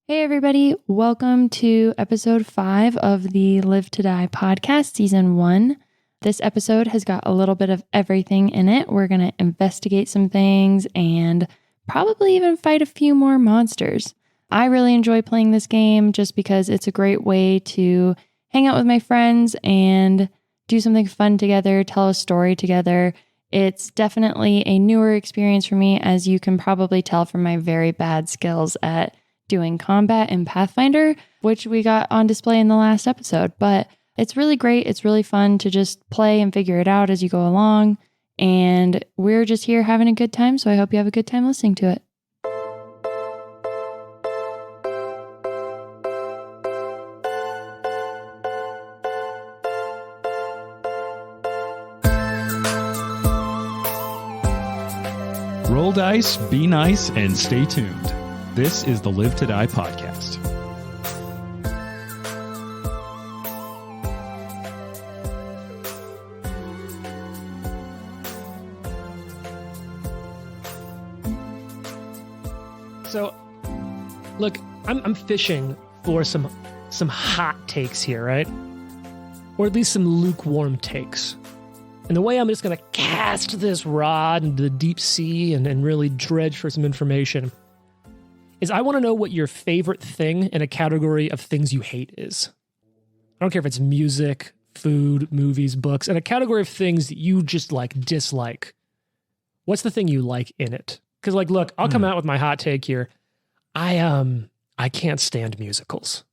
Hey everybody, welcome to episode 5 of the Live to Die podcast, season 1. This episode has got a little bit of everything in it. We're going to investigate some things and probably even fight a few more monsters. I really enjoy playing this game just because it's a great way to hang out with my friends and do something fun together, tell a story together. It's definitely a newer experience for me, as you can probably tell from my very bad skills at doing combat in Pathfinder, which we got on display in the last episode. But it's really great. It's really fun to just play and figure it out as you go along. And we're just here having a good time. So I hope you have a good time listening to it. Roll dice, be nice, and stay tuned. This is the Live to Die podcast. So, look, I'm fishing for some hot takes here, right? Or at least some lukewarm takes. And the way I'm just going to cast this rod into the deep sea and really dredge for some information is I want to know what your favorite thing in a category of things you hate is. I don't care if it's music, food, movies, books, and a category of things that you just dislike. What's the thing you like in it? Because look, I'll come out with my hot take here. I can't stand musicals.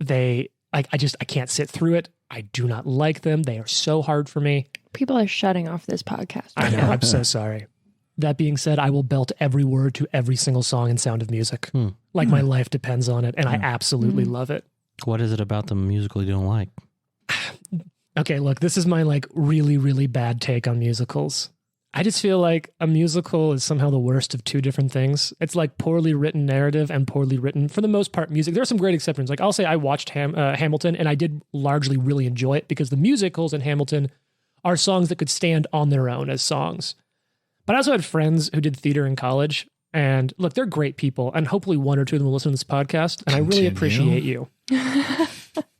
I can't sit through it. I do not like them. They are so hard for me. People are shutting off this podcast. I know. I'm so sorry. That being said, I will belt every word to every single song in Sound of Music. My life depends on it, and I absolutely love it. What is it about the musical you don't like? Okay, look, this is my really, really bad take on musicals. I just feel like a musical is somehow the worst of two different things. It's like poorly written narrative and poorly written, for the most part, music. There are some great exceptions. I'll say I watched Hamilton, and I did largely really enjoy it because the musicals in Hamilton are songs that could stand on their own as songs. But I also had friends who did theater in college, and look, they're great people, and hopefully one or two of them will listen to this podcast, and I really appreciate you.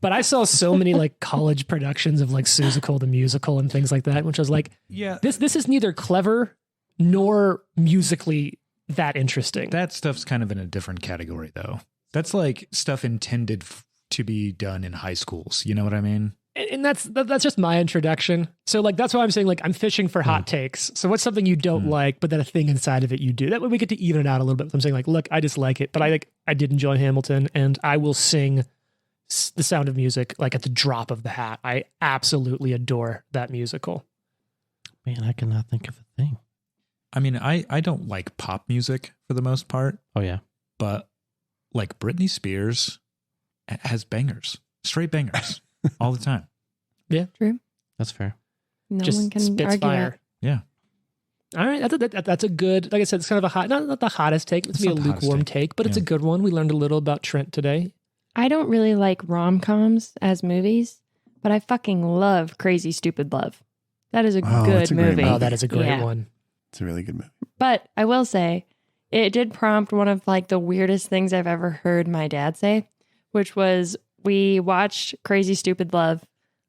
But I saw so many college productions of Seussical the musical and things like that, which I was like, yeah, this is neither clever nor musically that interesting. That stuff's kind of in a different category, though. That's stuff intended to be done in high schools. You know what I mean? And that's just my introduction. So that's why I'm saying I'm fishing for hot takes. So what's something you don't like, but then a thing inside of it you do? That way we get to even it out a little bit. I'm saying look, I just like it, but I did enjoy Hamilton, and I will sing The Sound of Music at the drop of the hat. I absolutely adore that musical. Man, I cannot think of a thing. I mean, I don't like pop music for the most part. Oh yeah, but Britney Spears has bangers, straight bangers. All the time. Yeah. True. That's fair. No just one can spits argue fire. that. Yeah. All right. That's a good, like I said, it's kind of a hot, not the hottest take. It's be a lukewarm take, but it's a good one. We learned a little about Trent today. I don't really like rom-coms as movies, but I fucking love Crazy Stupid Love. That is a good movie. Oh, that is a great one. It's a really good movie. But I will say, it did prompt one of the weirdest things I've ever heard my dad say, which was we watched Crazy Stupid Love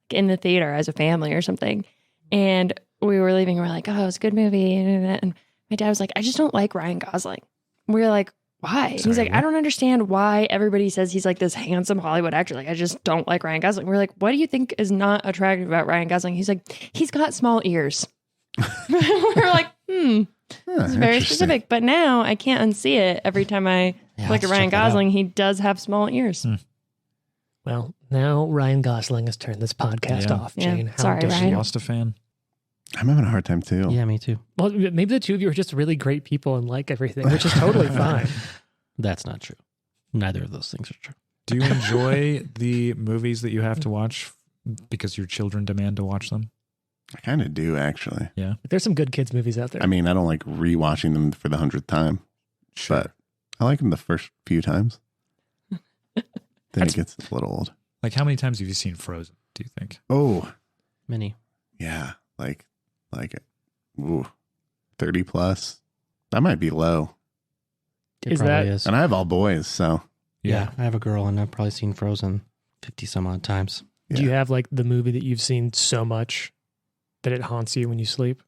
in the theater as a family or something. And we were leaving and we're like, oh, it's a good movie. And my dad was like, I just don't like Ryan Gosling. And we were like, why? He's like, I don't understand why everybody says he's this handsome Hollywood actor. I just don't like Ryan Gosling. We're like, what do you think is not attractive about Ryan Gosling? He's like, he's got small ears. We're like, it's very specific. But now I can't unsee it. Every time I look at Ryan Gosling, he does have small ears. Well, now Ryan Gosling has turned this podcast off, Jane. Yeah. Sorry, Ryan. You lost a fan. I'm having a hard time too. Yeah, me too. Well, maybe the two of you are just really great people and like everything, which is totally fine. That's not true. Neither of those things are true. Do you enjoy the movies that you have to watch because your children demand to watch them? I kind of do, actually. Yeah. There's some good kids movies out there. I mean, I don't like rewatching them for the 100th time, but I like them the first few times. Then it gets a little old. How many times have you seen Frozen, do you think? Oh, Many. yeah. 30 plus. That might be low. It Is probably that- is. And I have all boys, so Yeah, I have a girl, and I've probably seen Frozen 50 some odd times. Do you have like the movie that you've seen so much that it haunts you when you sleep?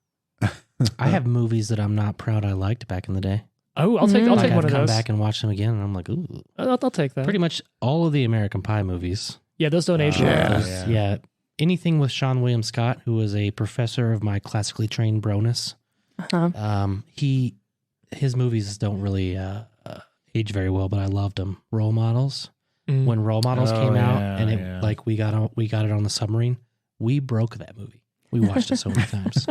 I have movies that I'm not proud I liked back in the day. Oh, I'll take Like, one I've of come those. back and watch them again, and I'm like, ooh. I'll take that. Pretty much all of the American Pie movies. Yeah, those don't age well. Yeah. Anything with Sean William Scott, who was a professor of my classically trained broness. His movies don't really age very well, but I loved them. Role Models. When Role Models came out, and it like we got it on the submarine, we broke that movie. We watched it so many times.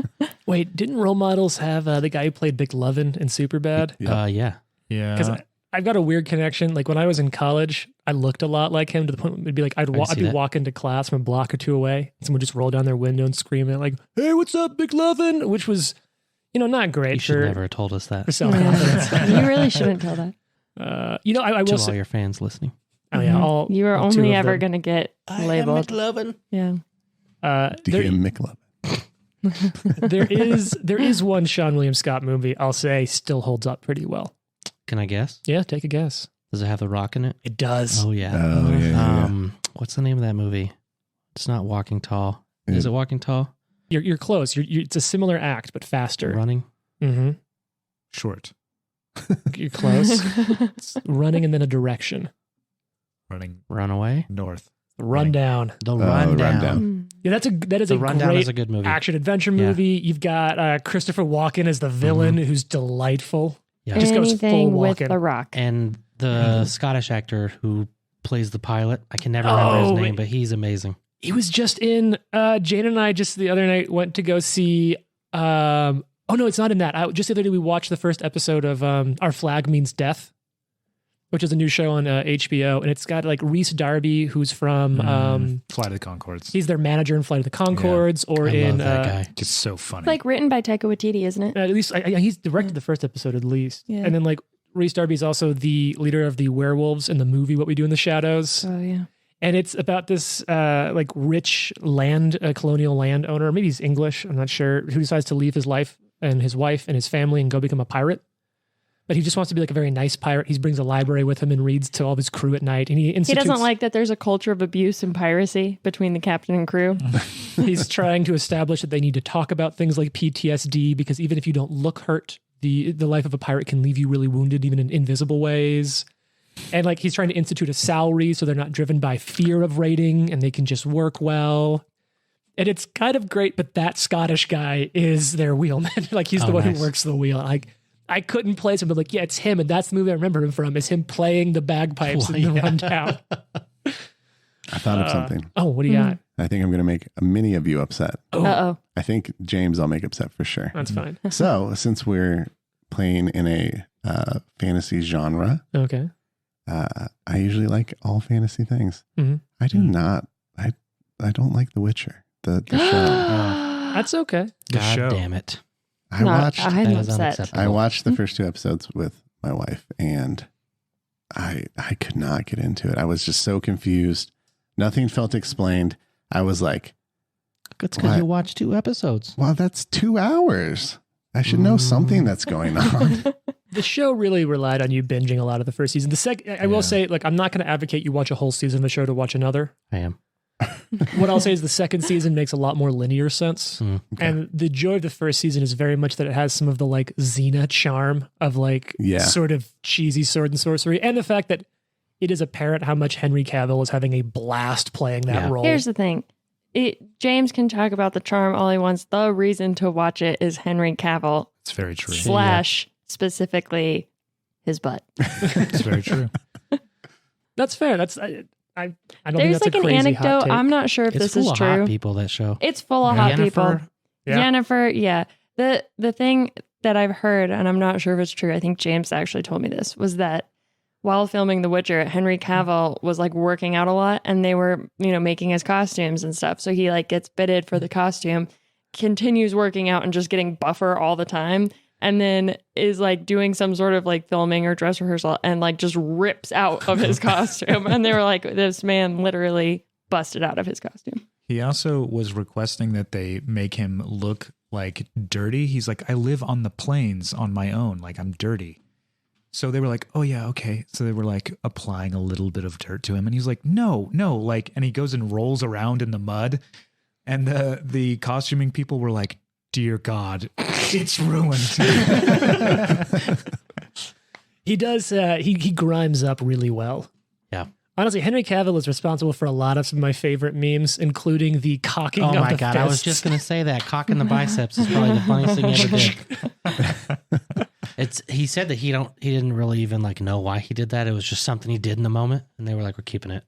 Wait, didn't Role Models have the guy who played McLovin in Superbad? Yeah. Because I've got a weird connection. Like when I was in college, I looked a lot like him to the point where it'd be like I'd be walking to class from a block or two away, and someone would just roll down their window and scream at like, "Hey, what's up, McLovin?" Which was, not great. You should never have told us that. For self-confidence. You really shouldn't tell that. I will to say, all your fans listening. oh yeah, You are two only of ever them. going to get labeled. McLovin. Yeah. DM McLovin. there is one Sean William Scott movie I'll say still holds up pretty well. Can I guess? Yeah, take a guess. Does it have The Rock in it? It does. Oh yeah. Oh, yeah. What's the name of that movie? It's not Walking Tall. Is it Walking Tall? You're close. It's a similar act but faster. Running? Mm-hmm. Short. You're close. It's running and then a direction. Running Runaway? north. Rundown. The Rundown. Yeah, that is The a Rundown great is a good movie. action adventure movie. You've got Christopher Walken as the villain, who's delightful. Yeah. Just goes full Anything with Walken. The Rock. And the Scottish actor who plays the pilot, I can never remember his name, but he's amazing. He was just in. Jane and I just the other night went to go see. Oh no, it's not in that. Just the other day we watched the first episode of Our Flag Means Death, which is a new show on HBO, and it's got like Rhys Darby, who's from Flight of the Conchords. he's their manager in Flight of the Conchords, or I in love that guy. Just so funny. It's like written by Taika Waititi, isn't it? at least he's directed the first episode at least, Yeah. and then like Rhys Darby is also the leader of the werewolves in the movie What We Do in the Shadows. Oh, yeah. And it's about this like rich colonial landowner, maybe he's English, I'm not sure, who decides to leave his life and his wife and his family and go become a pirate. But he just wants to be like a very nice pirate. He brings a library with him and reads to all of his crew at night. And he doesn't like that there's a culture of abuse and piracy between the captain and crew. He's trying to establish that they need to talk about things like PTSD, because even if you don't look hurt, the life of a pirate can leave you really wounded, even in invisible ways. And like he's trying to institute a salary so they're not driven by fear of raiding and they can just work well. And it's kind of great, but that Scottish guy is their wheelman. Like he's the one who works the wheel. Like I couldn't place him, but like, yeah, it's him. And that's the movie I remember him from, is him playing the bagpipes in the Rundown. I thought of something. Oh, what do you got? I think I'm going to make a many of you upset. Uh-oh. I think James I'll make upset for sure. That's fine. So since we're playing in a fantasy genre, Okay. I usually like all fantasy things. Mhm. I do not. I don't like The Witcher, the show. That's okay. God show. damn it. I watched. I'm That is upset. unacceptable. I watched the first 2 episodes with my wife, and I could not get into it. I was just so confused. Nothing felt explained. I was like, It's because you watched 2 episodes. "Well, that's 2 hours. I should know something that's going on." The show really relied on you binging a lot of the first season. I will say, like, I'm not going to advocate you watch a whole season of a show to watch another. I am. What I'll say is the second season makes a lot more linear sense. And the joy of the first season is very much that it has some of the like Xena charm of like sort of cheesy sword and sorcery. And the fact that it is apparent how much Henry Cavill is having a blast playing that role. Here's the thing. James can talk about the charm all he wants. The reason to watch it is Henry Cavill It's very true. / specifically his butt. It's very true. That's fair. I don't think There's that's like a an crazy anecdote. hot take. I'm not sure if It's this full is of true. hot people, that show. It's full of hot people. Yennefer. Yeah. Jennifer, yeah. The thing that I've heard, and I'm not sure if it's true, I think James actually told me this, was that while filming The Witcher, Henry Cavill was like working out a lot, and they were, making his costumes and stuff. So he like gets bitted for the costume, continues working out and just getting buffer all the time, and then is like doing some sort of like filming or dress rehearsal and like just rips out of his costume. And they were like, this man literally busted out of his costume. He also was requesting that they make him look like dirty. He's like, I live on the plains on my own. Like, I'm dirty. So they were like, oh yeah, okay. So they were like applying a little bit of dirt to him. And he's like, no, like, and he goes and rolls around in the mud. And the costuming people were like, dear God, it's ruined. He does, he grimes up really well. Yeah. Honestly, Henry Cavill is responsible for a lot of some of my favorite memes, including the cocking of the fists. I was just going to say that. Cocking the biceps is probably the funniest thing he ever did. He said that he didn't really even like know why he did that. It was just something he did in the moment, and they were like, we're keeping it.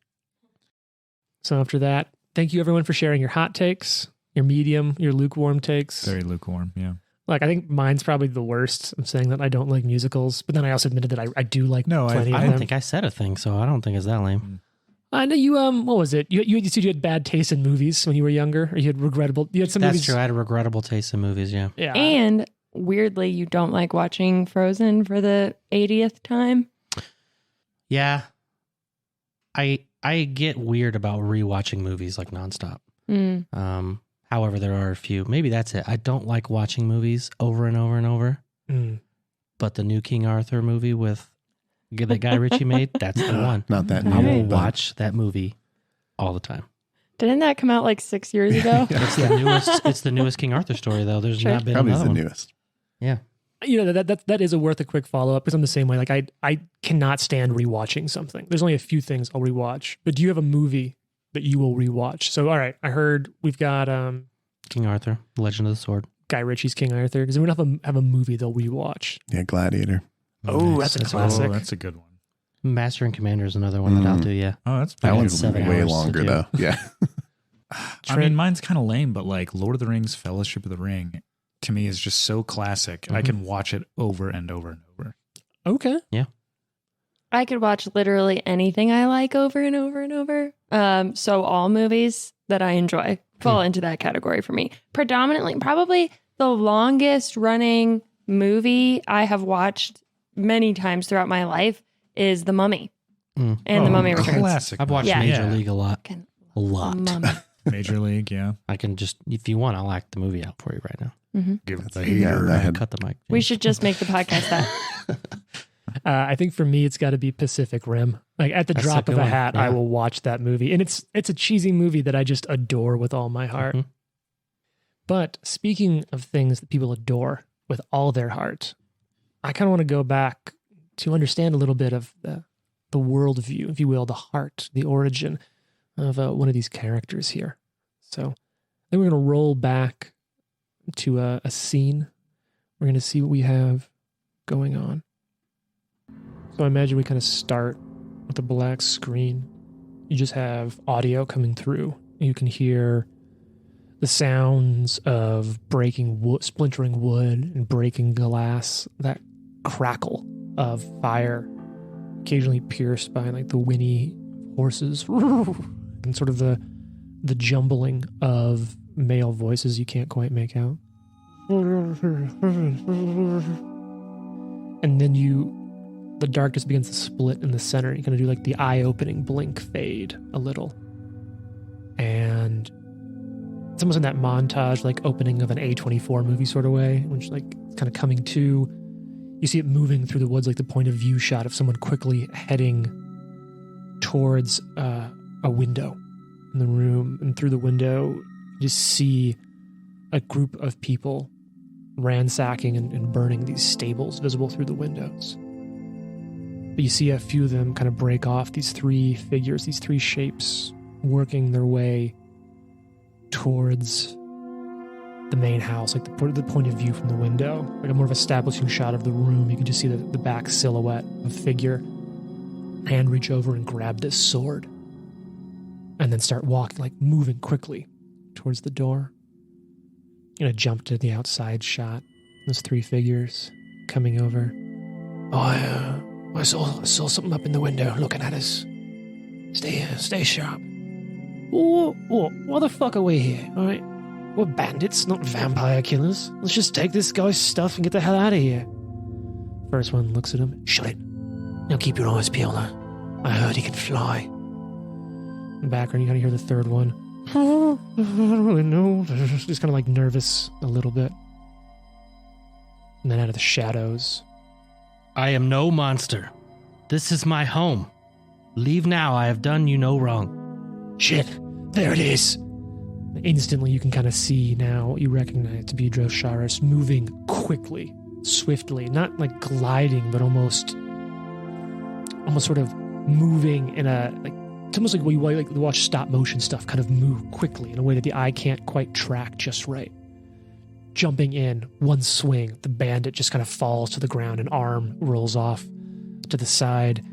So after that, thank you everyone for sharing your hot takes, your medium, your lukewarm takes. Very lukewarm, yeah. Like, I think mine's probably the worst. I'm saying that I don't like musicals, but then I also admitted that I do like plenty of them. I don't think I said a thing, so I don't think it's that lame. I know you, what was it? You said you had bad taste in movies when you were younger, or you had some That's movies. true. I had a regrettable taste in movies, yeah. Yeah. And weirdly, you don't like watching Frozen for the 80th time? Yeah. I get weird about rewatching movies like nonstop. However, there are a few. Maybe that's it. I don't like watching movies over and over and over. But the new King Arthur movie with that Guy Ritchie made, that's the one. Not that I new. will watch that movie all the time. Didn't that come out like 6 years ago? It's the newest King Arthur story, though. There's not been Probably another the one. newest. Yeah. You know, that is worth a quick follow-up, because I'm the same way. Like, I cannot stand rewatching something. There's only a few things I'll rewatch. But do you have a movie that you will rewatch? So, all right, I heard we've got King Arthur, Legend of the Sword. Guy Ritchie's King Arthur. Does anyone have a movie they'll rewatch? Yeah, Gladiator. Oh, that's a classic. Oh, that's a good one. Master and Commander is another one that I'll do, yeah. Oh, that's That pretty one's good. 7 way hours to longer, do. though. Yeah. I mean, mine's kind of lame, but like Lord of the Rings, Fellowship of the Ring, to me is just so classic. I can watch it over and over and over. Okay. Yeah. I could watch literally anything I like over and over and over. So all movies that I enjoy fall into that category for me. Predominantly, probably the longest running movie I have watched many times throughout my life is The Mummy and The Mummy Returns. Classic. I've watched Yeah. Major Yeah. League a lot. Fucking A lot. Mummy. Major League, yeah. I can just, if you want, I'll act the movie out for you right now. Give it That's- the hater. I had- Cut the mic. We should just make the podcast that. I think for me, it's got to be Pacific Rim. Like, at the That's a drop good of a one. hat, I Yeah. will watch that movie. And it's a cheesy movie that I just adore with all my heart. Mhm. But speaking of things that people adore with all their heart, I kind of want to go back to understand a little bit of the worldview, if you will, the heart, the origin of one of these characters here. So then we're going to roll back to a scene. We're going to see what we have going on. So I imagine we kind of start with a black screen. You just have audio coming through. You can hear the sounds of breaking wood, splintering wood and breaking glass, that crackle of fire, occasionally pierced by like the whinny horses and sort of the jumbling of male voices you can't quite make out. And then the darkness begins to split in the center. You kind of do like the eye-opening blink fade a little. And it's almost in that montage, like opening of an A24 movie sort of way, which like it's kind of coming to. You see it moving through the woods, like the point of view shot of someone quickly heading towards a window in the room. And through the window, you just see a group of people ransacking and burning these stables visible through the windows. But you see a few of them kind of break off, these three figures, these three shapes, working their way towards the main house, like the point of view from the window, like a more of establishing shot of the room. You can just see the back silhouette of a figure, hand reach over and grab this sword, and then start walking, like moving quickly towards the door. You're gonna jump to the outside shot. Those three figures coming over. I saw something up in the window looking at us. Stay sharp. Why the fuck are we here? All right, we're bandits, not vampire killers. Let's just take this guy's stuff and get the hell out of here. First one looks at him. Shut it. Now keep your eyes peeled. I heard he can fly. In the background, you kind of hear the third one. I don't really know. Just kind of like nervous a little bit. And then out of the shadows, I am no monster. This is my home. Leave now. I have done you no wrong. Shit, there it is. Instantly, you can kind of see now what you recognize to be Drosharis moving quickly, swiftly, not like gliding, but almost sort of moving in a, like, it's almost like we like watch stop motion stuff kind of move quickly in a way that the eye can't quite track just right. Jumping in, one swing, the bandit just kind of falls to the ground, an arm rolls off to the side.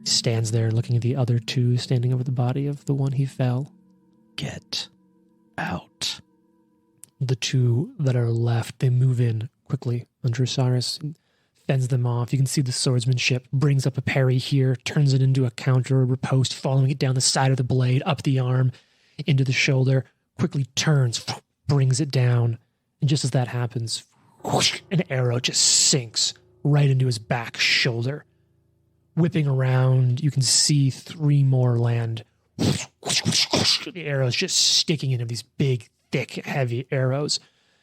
He stands there looking at the other two standing over the body of the one he fell. Get out. The two that are left, they move in quickly. Drosharis fends them off. You can see the swordsmanship, brings up a parry here, turns it into a counter, a riposte, following it down the side of the blade, up the arm, into the shoulder, quickly turns, brings it down. And just as that happens, whoosh, an arrow just sinks right into his back shoulder. Whipping around, you can see 3 more land. The arrows just sticking into these big, thick, heavy arrows.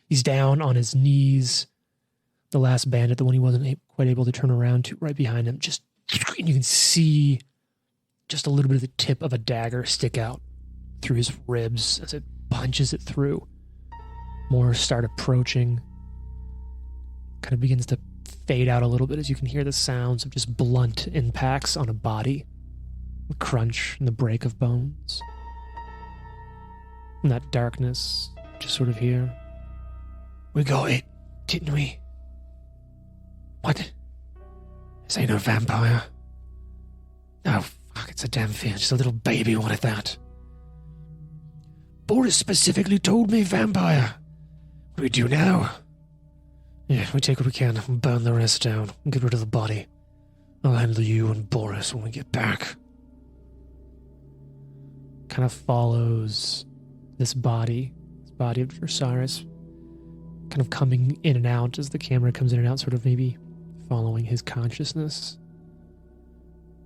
He's down on his knees. The last bandit, the one he wasn't quite able to turn around to, right behind him, just, and you can see just a little bit of the tip of a dagger stick out through his ribs as it punches it through. More start approaching. Kind of begins to fade out a little bit as you can hear the sounds of just blunt impacts on a body. The crunch and the break of bones. And that darkness, just sort of here. We got it, didn't we? What? This ain't no vampire. Oh, fuck, it's a damn fear. Just a little baby one at that. Boris specifically told me vampire. What do we do now? Yeah, we take what we can and burn the rest down and get rid of the body. I'll handle you and Boris when we get back. Kind of follows this body of Drosharis, kind of coming in and out as the camera comes in and out, sort of maybe following his consciousness.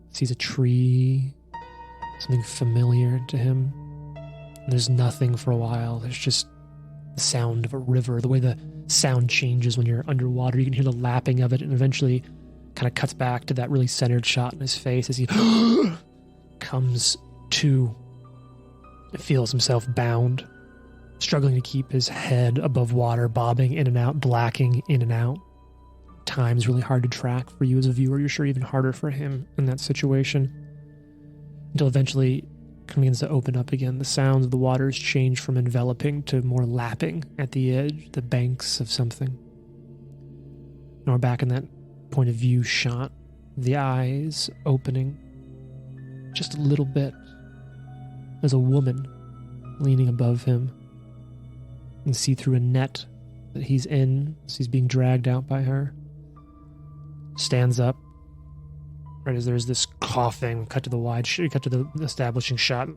Sees a tree, something familiar to him. And there's nothing for a while. There's just the sound of a river, the way the sound changes when you're underwater. You can hear the lapping of it, and eventually kind of cuts back to that really centered shot in his face as he comes to. Feels himself bound, struggling to keep his head above water, bobbing in and out, blacking in and out. Time's really hard to track for you as a viewer. You're sure even harder for him in that situation. Until eventually it begins to open up again. The sounds of the waters change from enveloping to more lapping at the edge, the banks of something. And we're back in that point of view shot. The eyes opening just a little bit. There's a woman leaning above him. You can see through a net that he's in as he's being dragged out by her. Stands up. Right as there's this coughing, cut to the establishing shot.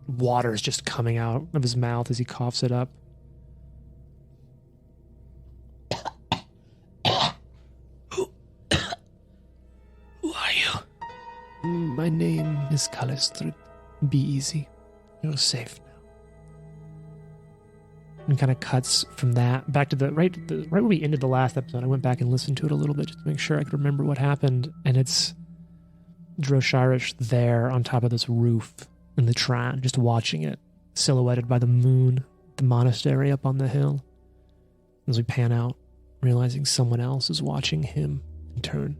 Water is just coming out of his mouth as he coughs it up. Who are you? My name is Calistrid. Be easy. You're safe now. And kind of cuts from that back to the right where we ended the last episode. I went back and listened to it a little bit just to make sure I could remember what happened. And it's Drosharis there on top of this roof in the Tran, just watching it, silhouetted by the moon, the monastery up on the hill. As we pan out, realizing someone else is watching him in turn.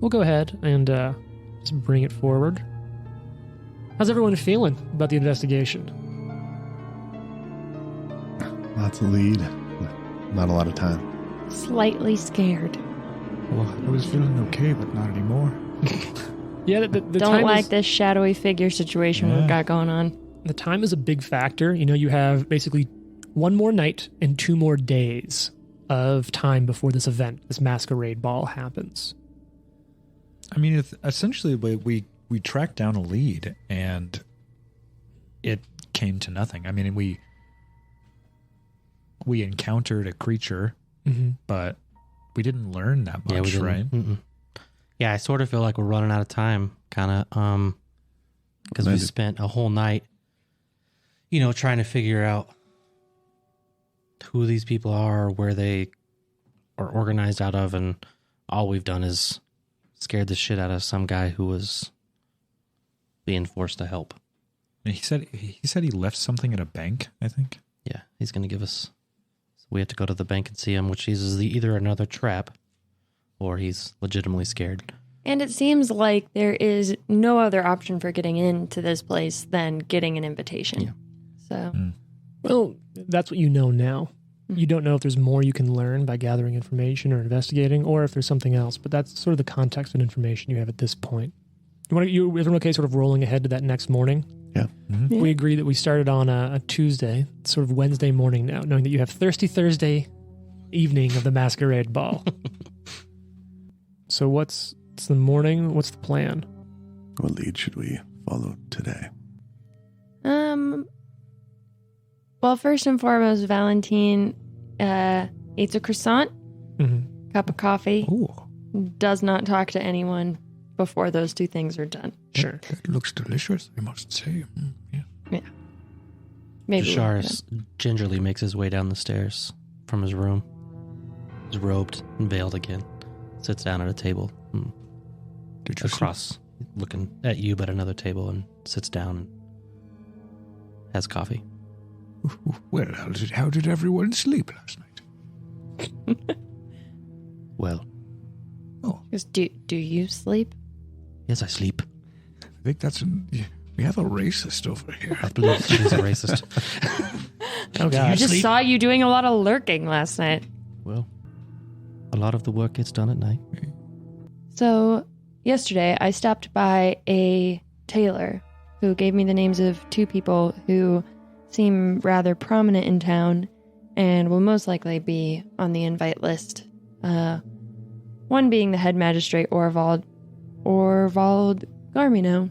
We'll go ahead and just bring it forward. How's everyone feeling about the investigation? Lots of lead, not a lot of time. Slightly scared. Well, I was feeling okay, but not anymore. Yeah, the Don't time like is, this shadowy figure situation we've got going on. the time is a big factor. You know, you have basically 1 more night and 2 more days of time before this event, this masquerade ball happens. I mean, it's essentially we tracked down a lead and it came to nothing. I mean, we encountered a creature, but we didn't learn that much, right? Mm-mm. Yeah, I sort of feel like we're running out of time, kind of, because we spent a whole night, you know, trying to figure out who these people are, where they or organized out of, and all we've done is scared the shit out of some guy who was being forced to help. He said he left something at a bank, I think. Yeah, he's going to give us... So we have to go to the bank and see him, which is either another trap or he's legitimately scared. And it seems like there is no other option for getting into this place than getting an invitation. Yeah. So, Well, that's what you know now. You don't know if there's more you can learn by gathering information or investigating, or if there's something else. But that's sort of the context and information you have at this point. Everyone okay sort of rolling ahead to that next morning? Yeah. Mm-hmm. Yeah. We agreed that we started on a Tuesday, sort of Wednesday morning now, knowing that you have Thirsty Thursday evening of the masquerade ball. So it's the morning. What's the plan? What lead should we follow today? well, first and foremost, Valentine eats a croissant, cup of coffee, does not talk to anyone before those two things are done. Sure. That looks delicious, I must say. Yeah. Maybe. Jashar gingerly makes his way down the stairs from his room. He's robed and veiled again. Sits down at a table Did you across, looking at you, but another table, and sits down and has coffee. Well, how did everyone sleep last night? Well, Just, do you sleep? yes, I sleep. I think we have a racist over here. I believe she's a racist. Oh, God. I just saw you doing a lot of lurking last night. Well, a lot of the work gets done at night. So, yesterday I stopped by a tailor who gave me the names of two people who seem rather prominent in town and will most likely be on the invite list. One being the head magistrate, Orvald Garmino.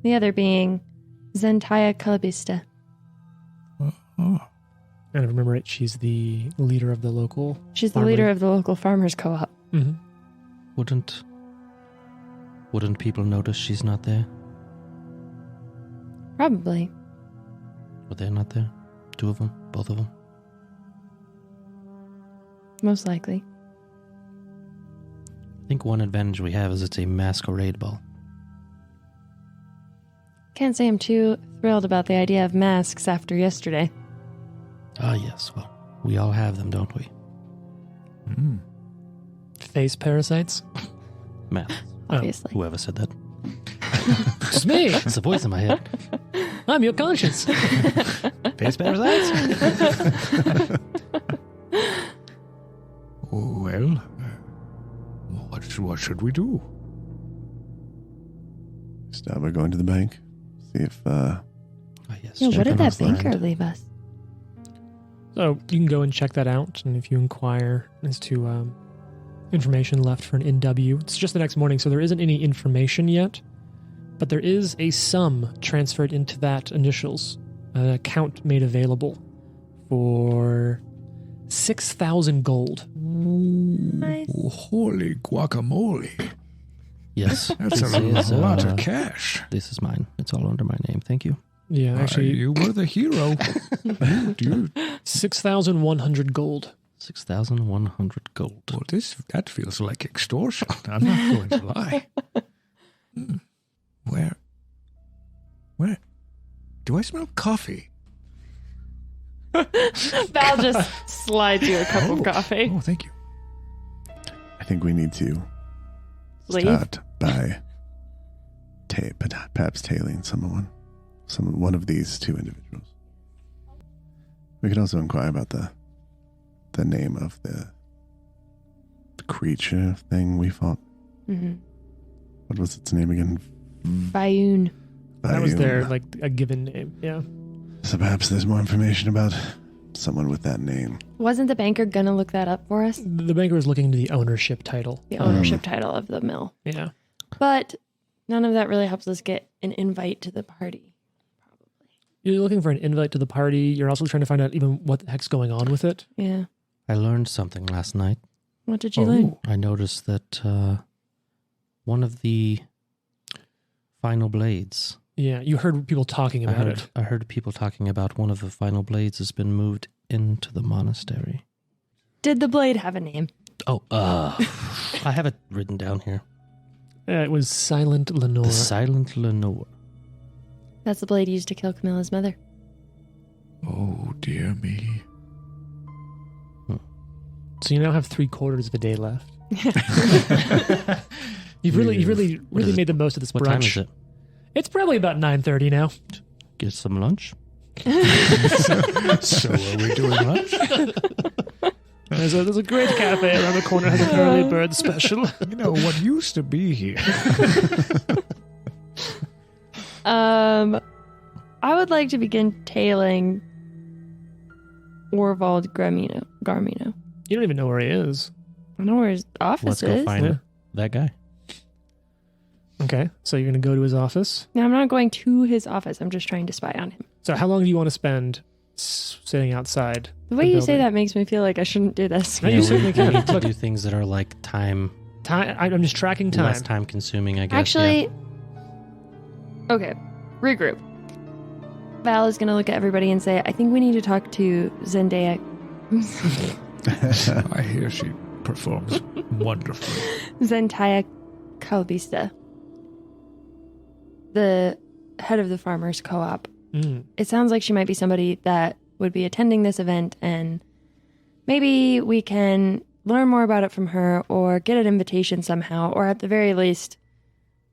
The other being Zentaya Calabista. Oh. And remember it, she's the leader of the local... She's the leader of the local farmers co-op. Mm-hmm. Wouldn't people notice she's not there? Probably. But they're not there? Two of them? Both of them? Most likely. I think one advantage we have is it's a masquerade ball. Can't say I'm too thrilled about the idea of masks after yesterday. Ah, yes. Well, we all have them, don't we? Face parasites? Math. Obviously. Whoever said that. It's me. It's a voice in my head. I'm your conscience. Face parasites? Well, what should we do? Start by going to the bank. See if Ah, yes. Yeah, what check did on that us land. banker leave us? So you can go and check that out, and if you inquire as to information left for an NW, it's just the next morning, so there isn't any information yet, but there is a sum transferred into that initials, an account made available for 6,000 gold. Nice. Oh, holy guacamole. Yes. That's This a is, lot of cash. This is mine. It's all under my name. Thank you. Yeah, actually, You were the hero. you, 6,100 gold. 6,100 gold. well, that feels like extortion. I'm not going to lie. Where? Do I smell coffee? Val just slides you a cup of coffee. Oh, thank you. I think we need to Leave. start by perhaps tailing one of these two individuals. We could also inquire about the name of the creature thing we fought. Mm-hmm. What was its name again? Bayun. That was Bayun. their, like, a given name, yeah. So perhaps there's more information about someone with that name. Wasn't the banker gonna look that up for us? The banker was looking into the ownership title. The ownership title of the mill. Yeah. But none of that really helps us get an invite to the party. You're looking for an invite to the party. You're also trying to find out even what the heck's going on with it. Yeah. I learned something last night. What did you learn? I noticed that one of the final blades... Yeah, you heard people talking about it. I heard people talking about one of the final blades has been moved into the monastery. Did the blade have a name? Oh, I have it written down here. It was Silent Lenore. The Silent Lenore. That's the blade used to kill Camilla's mother. Oh, dear me. So you now have 3/4 of a day left. You've really made the most of this brunch. What time is it? It's probably about 9:30 now. Get some lunch. So are we doing lunch? There's a great cafe around the corner has an early bird special. You know, what used to be here. I would like to begin tailing Orvald Garmino. You don't even know where he is. I know where his office Let's go is. find that guy. Okay, so you're going to go to his office. No, I'm not going to his office. I'm just trying to spy on him. So how long do you want to spend sitting outside? The way you say that makes me feel like I shouldn't do this. No, you certainly we can. need to Look, do things that are like I'm just tracking time. less time consuming, I guess. Actually, okay, regroup. Val is going to look at everybody and say, I think we need to talk to Zendaya. I hear she performs wonderfully. Zendaya Calvista, the head of the Farmers Co-op. It sounds like she might be somebody that would be attending this event, and maybe we can learn more about it from her or get an invitation somehow, or at the very least,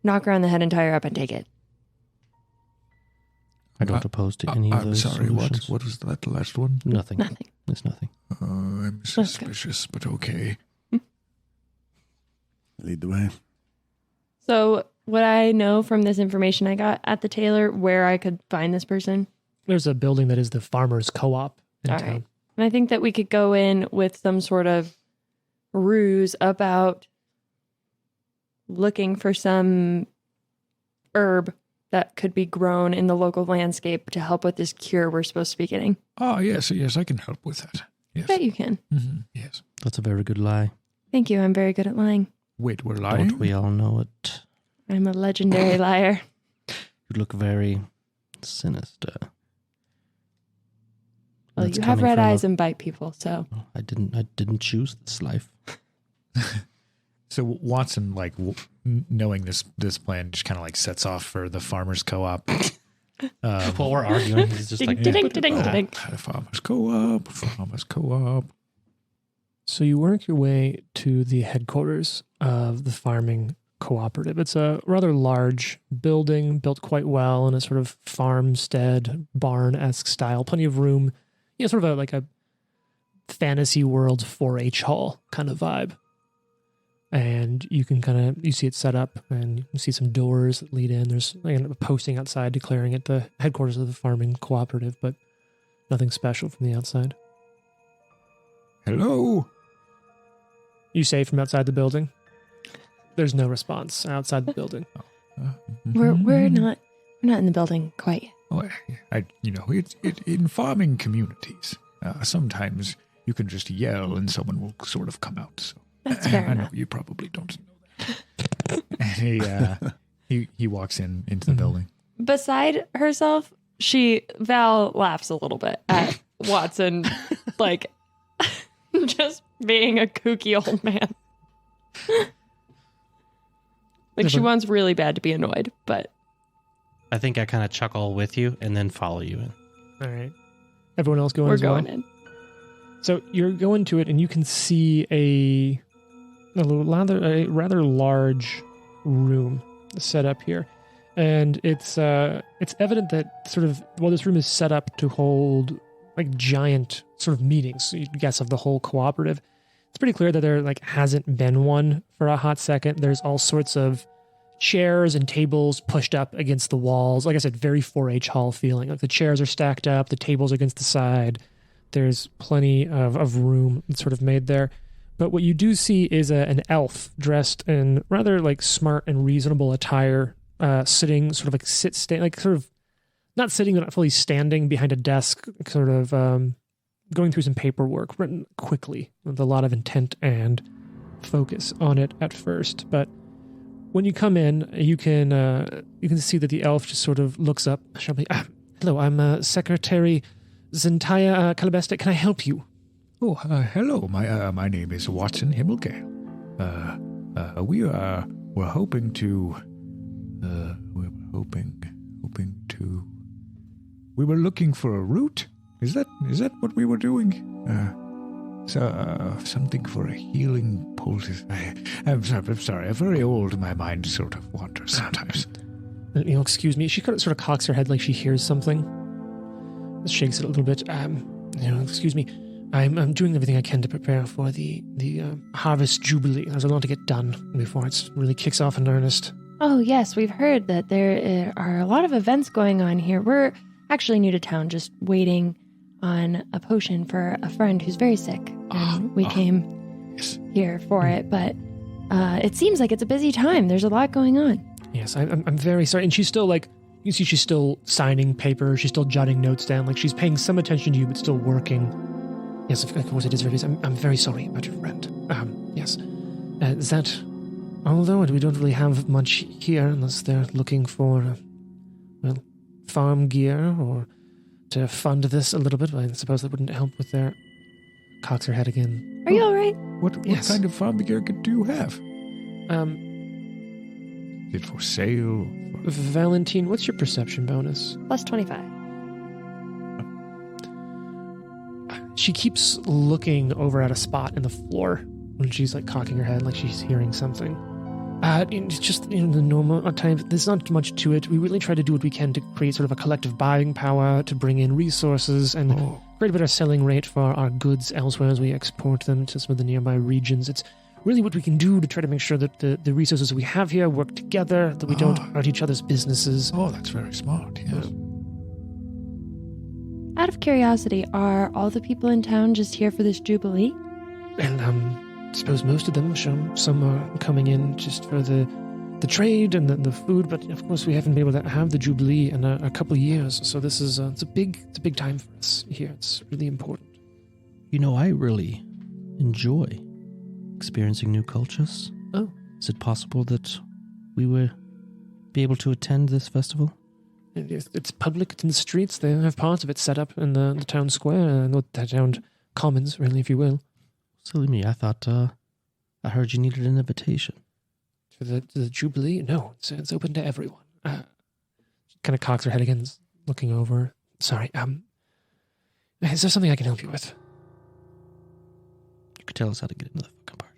knock her on the head and tie her up and take it. I don't oppose to any of I'm those sorry, solutions. what was that, the last one? Nothing. Nothing. It's nothing. I'm suspicious, but okay. Lead the way. So would I know from this information I got at the tailor where I could find this person? There's a building that is the Farmers Co-op in All town. right. And I think that we could go in with some sort of ruse about looking for some herb that could be grown in the local landscape to help with this cure we're supposed to be getting. Oh, yes, I can help with that. Yes. I bet you can. Yes. That's a very good lie. Thank you. I'm very good at lying. Wait, we're lying? Don't we all know it? I'm a legendary liar. You look very sinister. Well, That's you have coming red from eyes and bite people, so. I didn't choose this life. So Watson, like, knowing this plan, just kind of like sets off for the Farmers Co-op. While we're arguing, he's just like, Ding. Farmers Co-op. So you work your way to the headquarters of the farming cooperative. It's a rather large building built quite well in a sort of farmstead, barn-esque style. Plenty of room. You know, sort of like a fantasy world 4-H hall kind of vibe. And you see it set up, and you can see some doors that lead in. There's a posting outside declaring it the headquarters of the farming cooperative, but nothing special from the outside. Hello? You say from outside the building? There's no response outside the building. We're not in the building quite yet. Oh, it's in farming communities. Sometimes you can just yell and someone will sort of come out. So That's fair I know enough. you probably don't know that. And he walks into the building. Beside herself, Val laughs a little bit at Watson, like, just being a kooky old man. Like, she wants really bad to be annoyed, but... I think I kind of chuckle with you and then follow you in. All right. Everyone else going We're as well? going in. So you're going to it, and you can see a rather large room set up here, and it's evident that this room is set up to hold like giant sort of meetings. You guess of the whole cooperative. It's pretty clear that there hasn't been one for a hot second. There's all sorts of chairs and tables pushed up against the walls. Like I said, very 4-H hall feeling. Like the chairs are stacked up, the tables are against the side. There's plenty of room sort of made there. But what you do see is an elf dressed in rather like smart and reasonable attire, sitting sort of like not sitting, but not fully standing behind a desk, sort of going through some paperwork written quickly with a lot of intent and focus on it at first. But when you come in, you can see that the elf just sort of looks up sharply. Hello, I'm Secretary Zendaya Calabesta. Can I help you? Hello. My name is Watson Himmelgale. We're hoping to. We were looking for a route. Is that what we were doing? Something for a healing poultice. I'm sorry. I'm very old. My mind sort of wanders sometimes. Excuse me. She sort of cocks her head like she hears something. Shakes it a little bit. Excuse me. I'm doing everything I can to prepare for the Harvest Jubilee. There's a lot to get done before it really kicks off in earnest. Oh, yes. We've heard that there are a lot of events going on here. We're actually new to town, just waiting on a potion for a friend who's very sick. And we came here for it, but it seems like it's a busy time. There's a lot going on. Yes, I'm very sorry. And she's still you see she's still signing paper. She's still jotting notes down. Like she's paying some attention to you, but still working. Yes, of course it is very busy. I'm very sorry about your friend. Yes. Is that... Although we don't really have much here unless they're looking for, farm gear or to fund this a little bit. I suppose that wouldn't help with their... Cocks her head again. Are you all right? What kind of farm gear do you have? Is it for sale? Valentine, what's your perception bonus? Plus 25. She keeps looking over at a spot in the floor when she's cocking her head like she's hearing something. It's just the normal times. There's not much to it. We really try to do what we can to create sort of a collective buying power, to bring in resources and create a better selling rate for our goods elsewhere as we export them to some of the nearby regions. It's really what we can do to try to make sure that the resources we have here work together, that we don't hurt each other's businesses. Oh, that's very smart, yes. Out of curiosity, are all the people in town just here for this Jubilee? And I suppose most of them, some are coming in just for the trade and the food, but of course we haven't been able to have the Jubilee in a couple of years, so this is it's a big time for us here. It's really important. I really enjoy experiencing new cultures. Oh. Is it possible that we will be able to attend this festival? It's public, it's in the streets. They have parts of it set up in the town square, the town commons, really, if you will. Silly me, I thought, I heard you needed an invitation. To the Jubilee? No, it's open to everyone. She kind of cocks her head again, looking over. Sorry, is there something I can help you with? You could tell us how to get into the fucking party.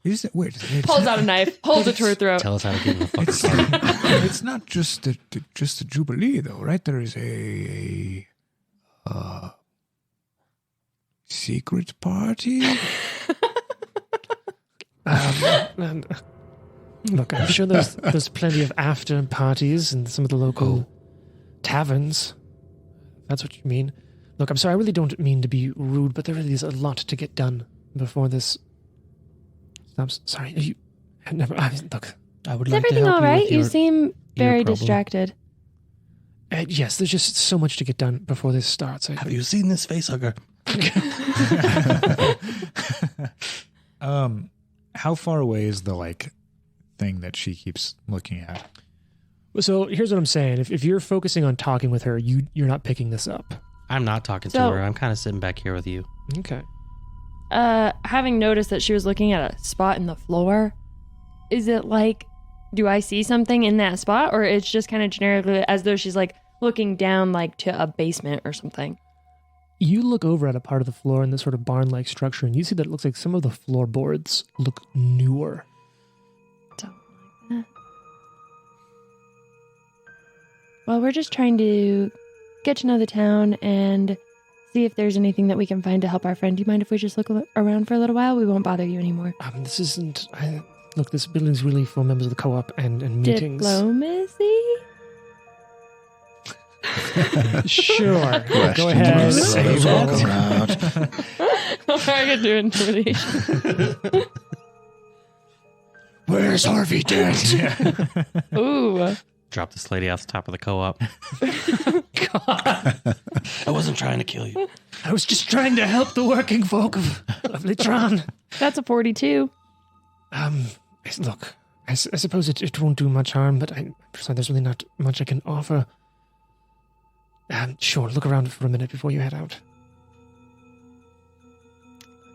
Is there wait. Pulls out a knife, holds it to her throat. Tell us how to get in the fucking party. It's not just the Jubilee, though, right? There is a secret party. Look, I'm sure there's plenty of after parties in some of the local taverns. That's what you mean. Look, I'm sorry, I really don't mean to be rude, but there really is a lot to get done before this. I'm sorry. Look, I would Is like to everything help all you right? with You seem very problem. distracted. Yes, there's just so much to get done before this starts. Have you seen this facehugger? How far away is the thing that she keeps looking at? So here's what I'm saying. If you're focusing on talking with her, you're not picking this up. I'm not talking to her. I'm kind of sitting back here with you. Okay. Having noticed that she was looking at a spot in the floor, is it do I see something in that spot, or it's just kind of generically as though she's looking down to a basement or something? You look over at a part of the floor in this sort of barn-like structure, and you see that it looks like some of the floorboards look newer. Don't like that. Well, we're just trying to get to know the town and see if there's anything that we can find to help our friend. Do you mind if we just look around for a little while? We won't bother you anymore. This isn't... look, this building's really for members of the co-op and meetings. Diplomacy? Sure. Question Go ahead. mark. Walk around. I could do intimidation. Where's Harvey Dent? Ooh. Drop this lady off the top of the co-op. I wasn't trying to kill you. I was just trying to help the working folk of lovely Tron. That's a 42. Look, I suppose it won't do much harm, but there's really not much I can offer. Sure, look around for a minute before you head out.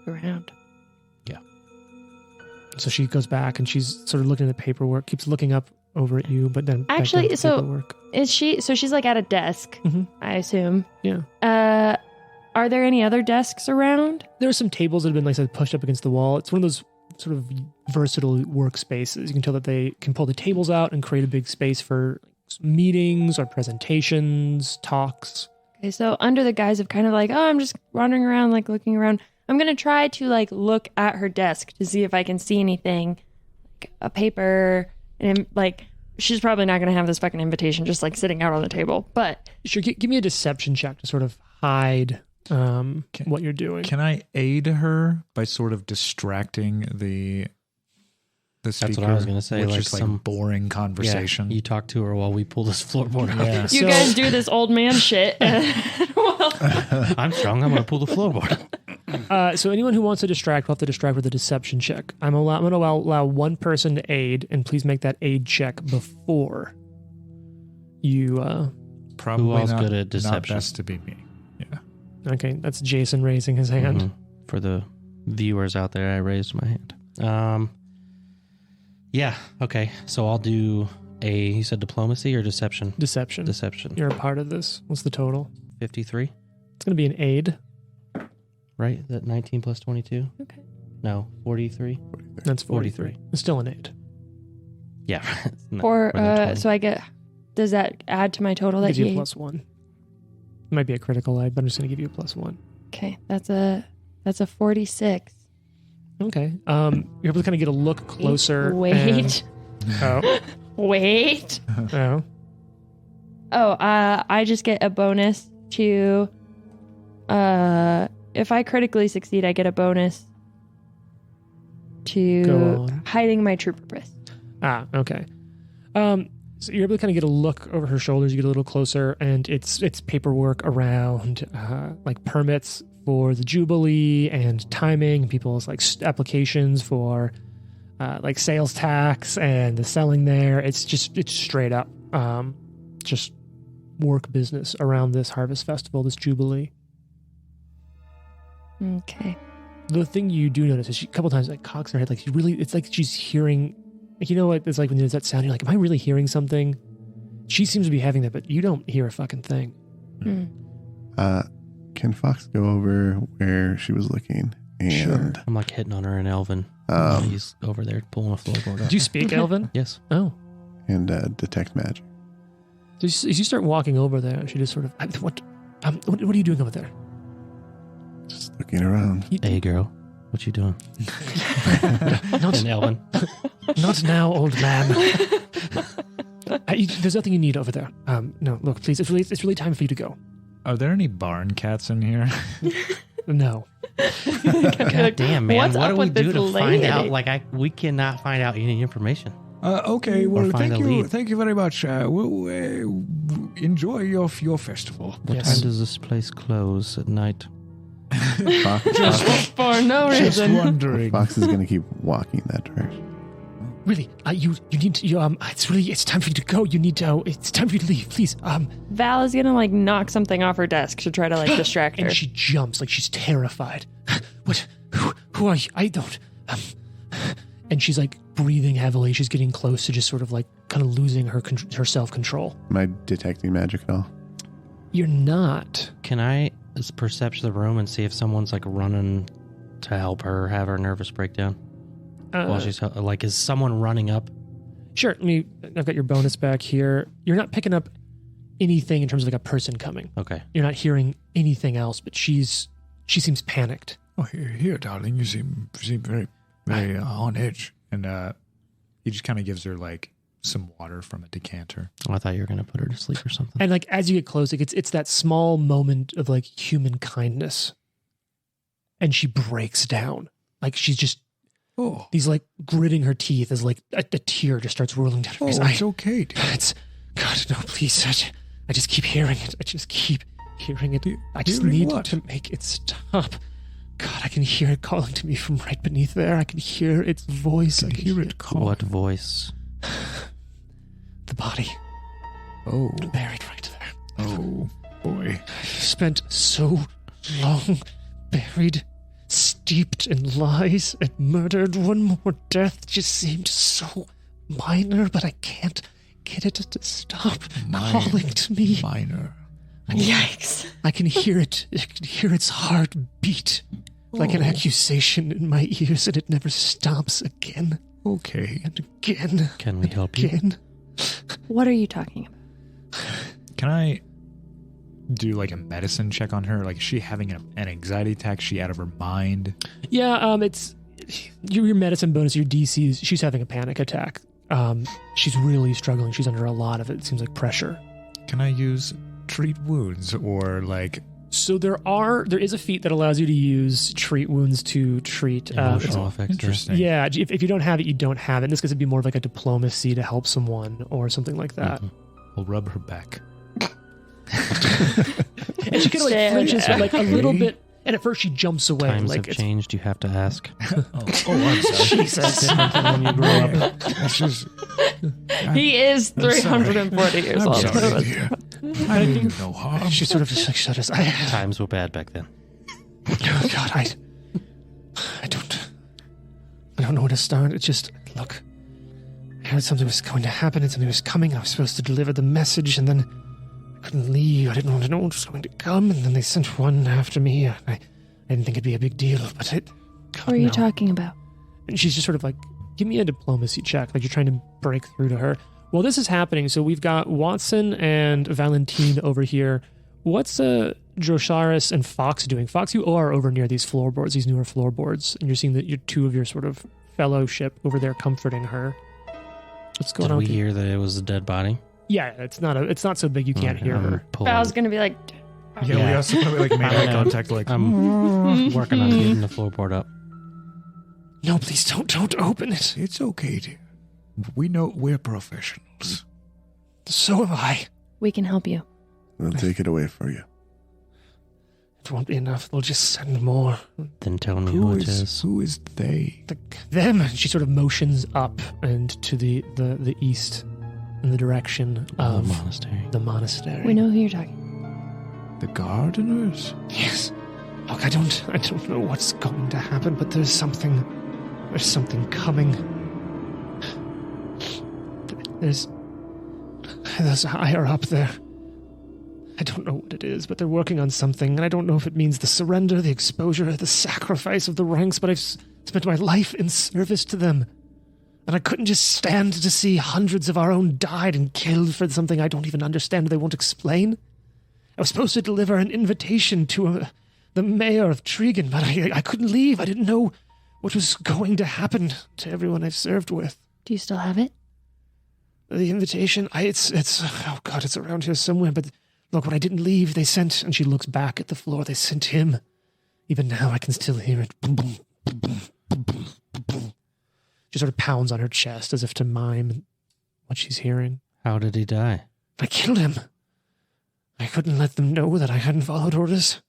Look around. Yeah. So she goes back and she's sort of looking at the paperwork, keeps looking up over at you, but then back Actually, down to so paperwork. is she? So she's like at a desk, I assume. Yeah. Are there any other desks around? There are some tables that have been, like I said, pushed up against the wall. It's one of those sort of versatile workspaces. You can tell that they can pull the tables out and create a big space for meetings or presentations, talks. Okay, so under the guise of kind of like, oh, I'm just wandering around, like looking around, I'm going to try to like look at her desk to see if I can see anything, like a paper, and like she's probably not going to have this fucking invitation just like sitting out on the table. But Sure, give me a deception check to sort of hide what you're doing. Can I aid her by sort of distracting the speaker? That's what I was going to say. With Like just some like boring conversation. Yeah, you talk to her while we pull this floorboard out. Yeah. you guys do this old man shit. Well, I'm strong. I'm going to pull the floorboard. So anyone who wants to distract will have to distract with a deception check. I'm going to allow one person to aid, and please make that aid check before you... Probably Who else not, good at not deception? best to be me. Yeah. Okay, that's Jason raising his hand. Mhm. For the viewers out there, I raised my hand. Yeah, okay. So I'll do you said diplomacy or deception? Deception. Deception. You're a part of this. What's the total? 53, It's going to be an aid. right? That 19 plus 22? Okay. No, 43? That's 43. It's still an aid. Yeah. It's or more than 20. so I get. Does that add to my total? That Gives you a you +1. It might be a critical aid, but I'm just going to give you a +1. Okay, that's a 46. Okay. You're able to kind of get a look closer. Wait. Oh. Wait. Oh. Oh, I just get a bonus to. If I critically succeed, I get a bonus Go to on. hiding my true purpose. Okay. So you're able to kind of get a look over her shoulders. You get a little closer, and it's paperwork around like permits for the Jubilee and timing, people's like applications for like sales tax and the selling there. It's straight up just work business around this harvest festival, this Jubilee. Okay. The thing you do notice is she a couple times like cocks her head, like it's like she's hearing, like, you know what it's like when there's that sound, you're like, am I really hearing something? She seems to be having that, but you don't hear a fucking thing. Can Fox go over where she was looking? And Sure. I'm like hitting on her in Elven. He's over there pulling a floorboard up. Do you speak Elven? Yes. Oh. and detect magic. So as you start walking over there, she just sort of, what are you doing over there? Just looking around. Hey, girl. What you doing? Not, In Elven. not now, old man. There's nothing you need over there. No, look, please. It's really time for you to go. Are there any barn cats in here? No. God damn, man. What's What up do we with do this to find lady? out? Like, we cannot find out any information. Okay, well, find a lead. Thank you very much. We'll enjoy your festival. What Yes. time does this place close at night? Fox, For no Just reason. wondering. Fox is going to keep walking that direction. Really, you need to, it's time for you to go. It's time for you to leave, please. Val is gonna like knock something off her desk to try to like distract her. And she jumps like she's terrified. What? Who are you? I don't. And she's like breathing heavily. She's getting close to just sort of like kind of losing her self-control. Am I detecting magic at all? You're not. Can I perception the room and see if someone's like running to help her have her nervous breakdown? While she's like, is someone running up? Sure. I've got your bonus back here. You're not picking up anything in terms of like a person coming. Okay. You're not hearing anything else, but she seems panicked. Oh, here, darling. You seem very, very on edge. And he just kind of gives her like some water from a decanter. Oh, I thought you were going to put her to sleep or something. And like as you get close, like it's that small moment of like human kindness. And she breaks down. Like she's just these like gritting her teeth as like a tear just starts rolling down her face. It's okay, dude. It's God, no, please. I just keep hearing it. I just keep hearing it. I just Hearing need what? to make it stop. God, I can hear it calling to me from right beneath there. I can hear its voice. I can hear it call. What voice? The body Oh, buried right there. oh. boy. I spent so long buried, steeped in lies and murdered. One more death just seemed so minor, but I can't get it to stop calling to me. Minor. Yikes. I can hear it. I can hear its heart beat like an accusation in my ears, and it never stops again Okay. and again. Can we help you? Again. What are you talking about? Can I do like a medicine check on her? Like, is she having an anxiety attack? Is she out of her mind? Yeah, it's your medicine bonus, your DCs. She's having a panic attack. She's really struggling. She's under a lot of it seems like pressure. Can I use treat wounds or like... So there is a feat that allows you to use treat wounds to treat Emotional effects. Interesting. Yeah, if you don't have it, you don't have it. In this case, it'd be more of like a diplomacy to help someone or something like that. I'll rub her back. And she kind of like flinches like a little bit, and at first she jumps away. Times like have changed. You have to ask. I'm sorry. Jesus. When you grow up. It's just... He is I'm sorry. 340 years I'm old. sorry, dear. I mean no harm. She sort of just like shudders. Times were bad back then. Oh God, I don't know where to start. It's just, look, I heard something was going to happen and something was coming. I was supposed to deliver the message, and then I couldn't leave. I didn't want to know what was going to come, and then they sent one after me. I didn't think it'd be a big deal, but it... What are you talking about? And she's just sort of like, give me a diplomacy check, like you're trying to break through to her. Well, this is happening, so we've got Watson and Valentine over here. What's Drosharis and Fox doing? Fox, you are over near these floorboards, these newer floorboards, and you're seeing that you're two of your sort of fellowship over there comforting her. What's going Did on? we hear that it was a dead body? Yeah, it's not so big you can't hear her. I was going to be like... Yeah, we also probably like made eye contact like... I'm working on getting the floorboard up. No, please don't open it. It's okay, dear. We know we're professionals. So am I. We can help you. We'll take it away for you. It won't be enough. They'll just send more. Then tell me who it is. Who is they? Them. She sort of motions up and to the east in the direction of the monastery. The monastery. We know who you're talking. The gardeners? Yes. Look, I don't know what's going to happen, but there's something coming. There's higher up there. I don't know what it is, but they're working on something, and I don't know if it means the surrender, the exposure, the sacrifice of the ranks, but I've spent my life in service to them. And I couldn't just stand to see hundreds of our own died and killed for something I don't even understand or they won't explain. I was supposed to deliver an invitation to the mayor of Tregan, but I couldn't leave. I didn't know what was going to happen to everyone I've served with. Do you still have it? The invitation, it's oh God, it's around here somewhere, but look, when I didn't leave, they sent, and she looks back at the floor, they sent him. Even now, I can still hear it. Boom, boom, boom, boom, boom, boom, boom. She sort of pounds on her chest as if to mime what she's hearing. How did he die? I killed him. I couldn't let them know that I hadn't followed orders.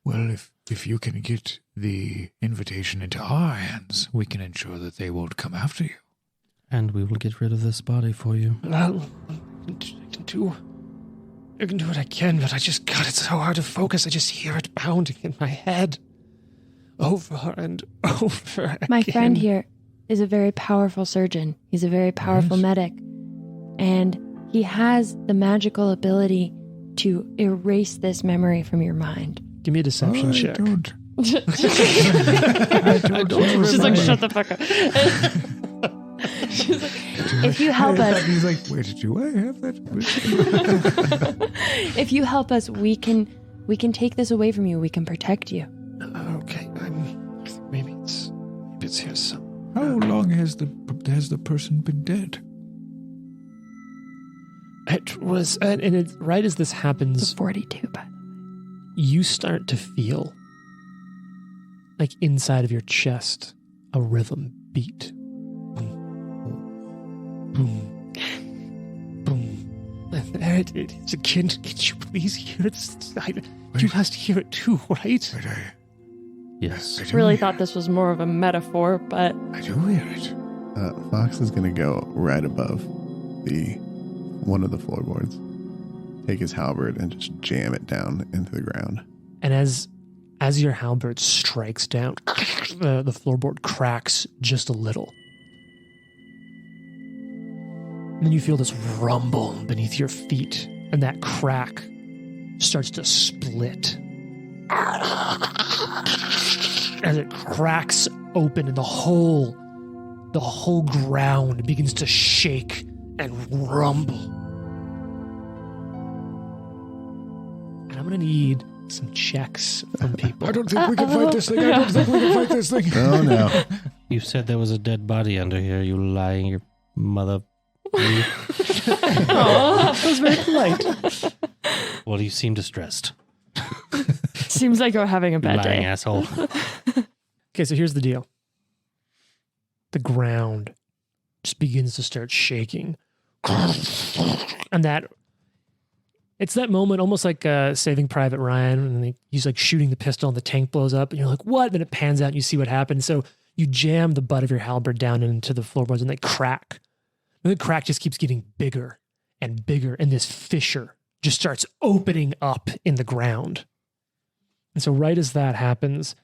Well, if you can get the invitation into our hands, we can ensure that they won't come after you. And we will get rid of this body for you. Well, I can do what I can, but God, it's so hard to focus. I just hear it pounding in my head. Over and over again. My friend here is a very powerful surgeon. He's a very powerful medic. And he has the magical ability to erase this memory from your mind. Give me a deception check. I don't She's like, shut the fuck up. She's like, if you help us. He's like, where did I have that? If you help us, we can take this away from you. We can protect you. Okay, maybe it's here some. How long has the person been dead? It was, and it, right as this happens, It's 42, by the way. You start to feel like inside of your chest a rhythm beat. Boom, boom, boom. And there it is again. Could you please hear it? You must hear it too, right? Yes. I do Really hear thought it. this was more of a metaphor, but I do hear it. Fox is going to go right above one of the floorboards. take his halberd and just jam it down into the ground. And as your halberd strikes down, the floorboard cracks just a little. And then you feel this rumble beneath your feet, and that crack starts to split. As it cracks open and the whole ground begins to shake and rumble. And I'm going to need some checks from people. I don't think we can fight this thing. Oh, no. You said there was a dead body under here, you lying, your mother. That was very polite. Well, you seem distressed. Seems like you're having a bad Lying day. asshole. Okay, so here's the deal. The ground just begins to start shaking. And it's that moment almost like Saving Private Ryan, and he's like shooting the pistol and the tank blows up and you're like, what? Then it pans out and you see what happens. So you jam the butt of your halberd down into the floorboards and they crack. And the crack just keeps getting bigger and bigger, and this fissure just starts opening up in the ground. And so right as that happens,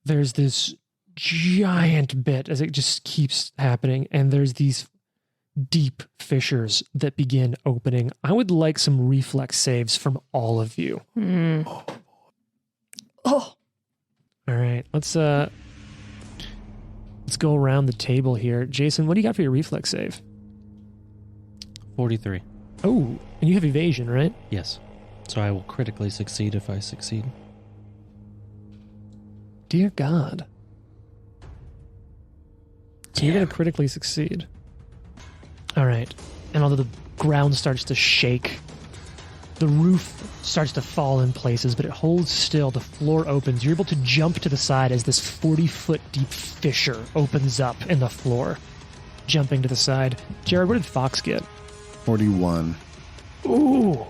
there's this giant bit as it just keeps happening, and there's these deep fissures that begin opening. I would like some reflex saves from all of you. Oh. All right, let's go around the table here. Jason, what do you got for your reflex save? 43. Oh, and you have evasion, right? Yes. So I will critically succeed if I succeed. Dear God. So you're going to critically succeed. All right. And although the ground starts to shake, the roof starts to fall in places, but it holds still. The floor opens. You're able to jump to the side as this 40-foot deep fissure opens up in the floor. Jumping to the side. Jared, what did Fox get? 41. Ooh.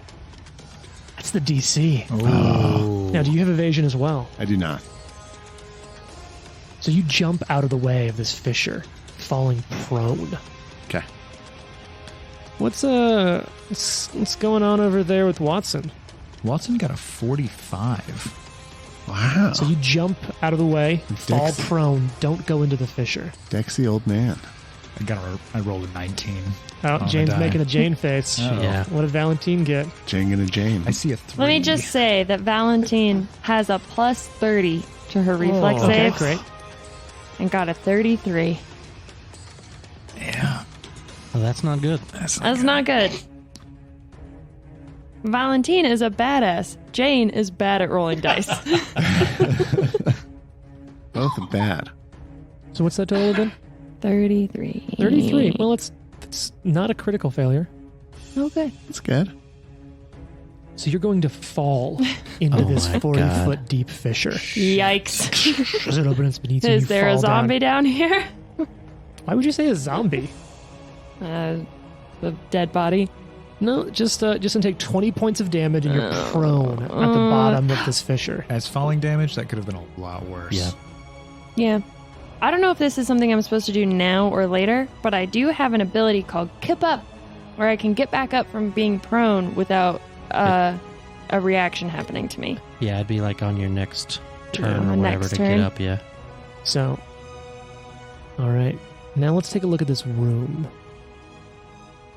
That's the DC. Oh. Now, do you have evasion as well? I do not. So you jump out of the way of this fissure, falling prone. Okay. What's going on over there with Watson? Watson got a 45. Wow. So you jump out of the way, fall Dex- prone, don't go into the fissure. Dexy old man. I rolled a 19. Oh, on the Jane's die. making a Jane face. Oh. Yeah. What did Valentine get? Jane and a Jane. I see a 3. Let me just say that Valentine has a plus 30 to her reflex Okay, saves great. and got a 33. Yeah. Well, that's not good. That's not good. Valentine is a badass. Jane is bad at rolling dice. Both bad. So what's that total again? 33. 33. Well, it's not a critical failure. Okay. That's good. So you're going to fall into Oh this my 40-foot deep fissure. Yikes. As it opens beneath you, Is you there a fall zombie down here? Why would you say a zombie? The dead body. No, just gonna take 20 points of damage and you're prone at the bottom of this fissure. As falling damage, that could have been a lot worse. Yeah. Yeah. I don't know if this is something I'm supposed to do now or later, but I do have an ability called Kip Up, where I can get back up from being prone without a reaction happening to me. Yeah, it'd be like on your next turn On or the whatever next to turn. get up, yeah. So, all right. Now let's take a look at this room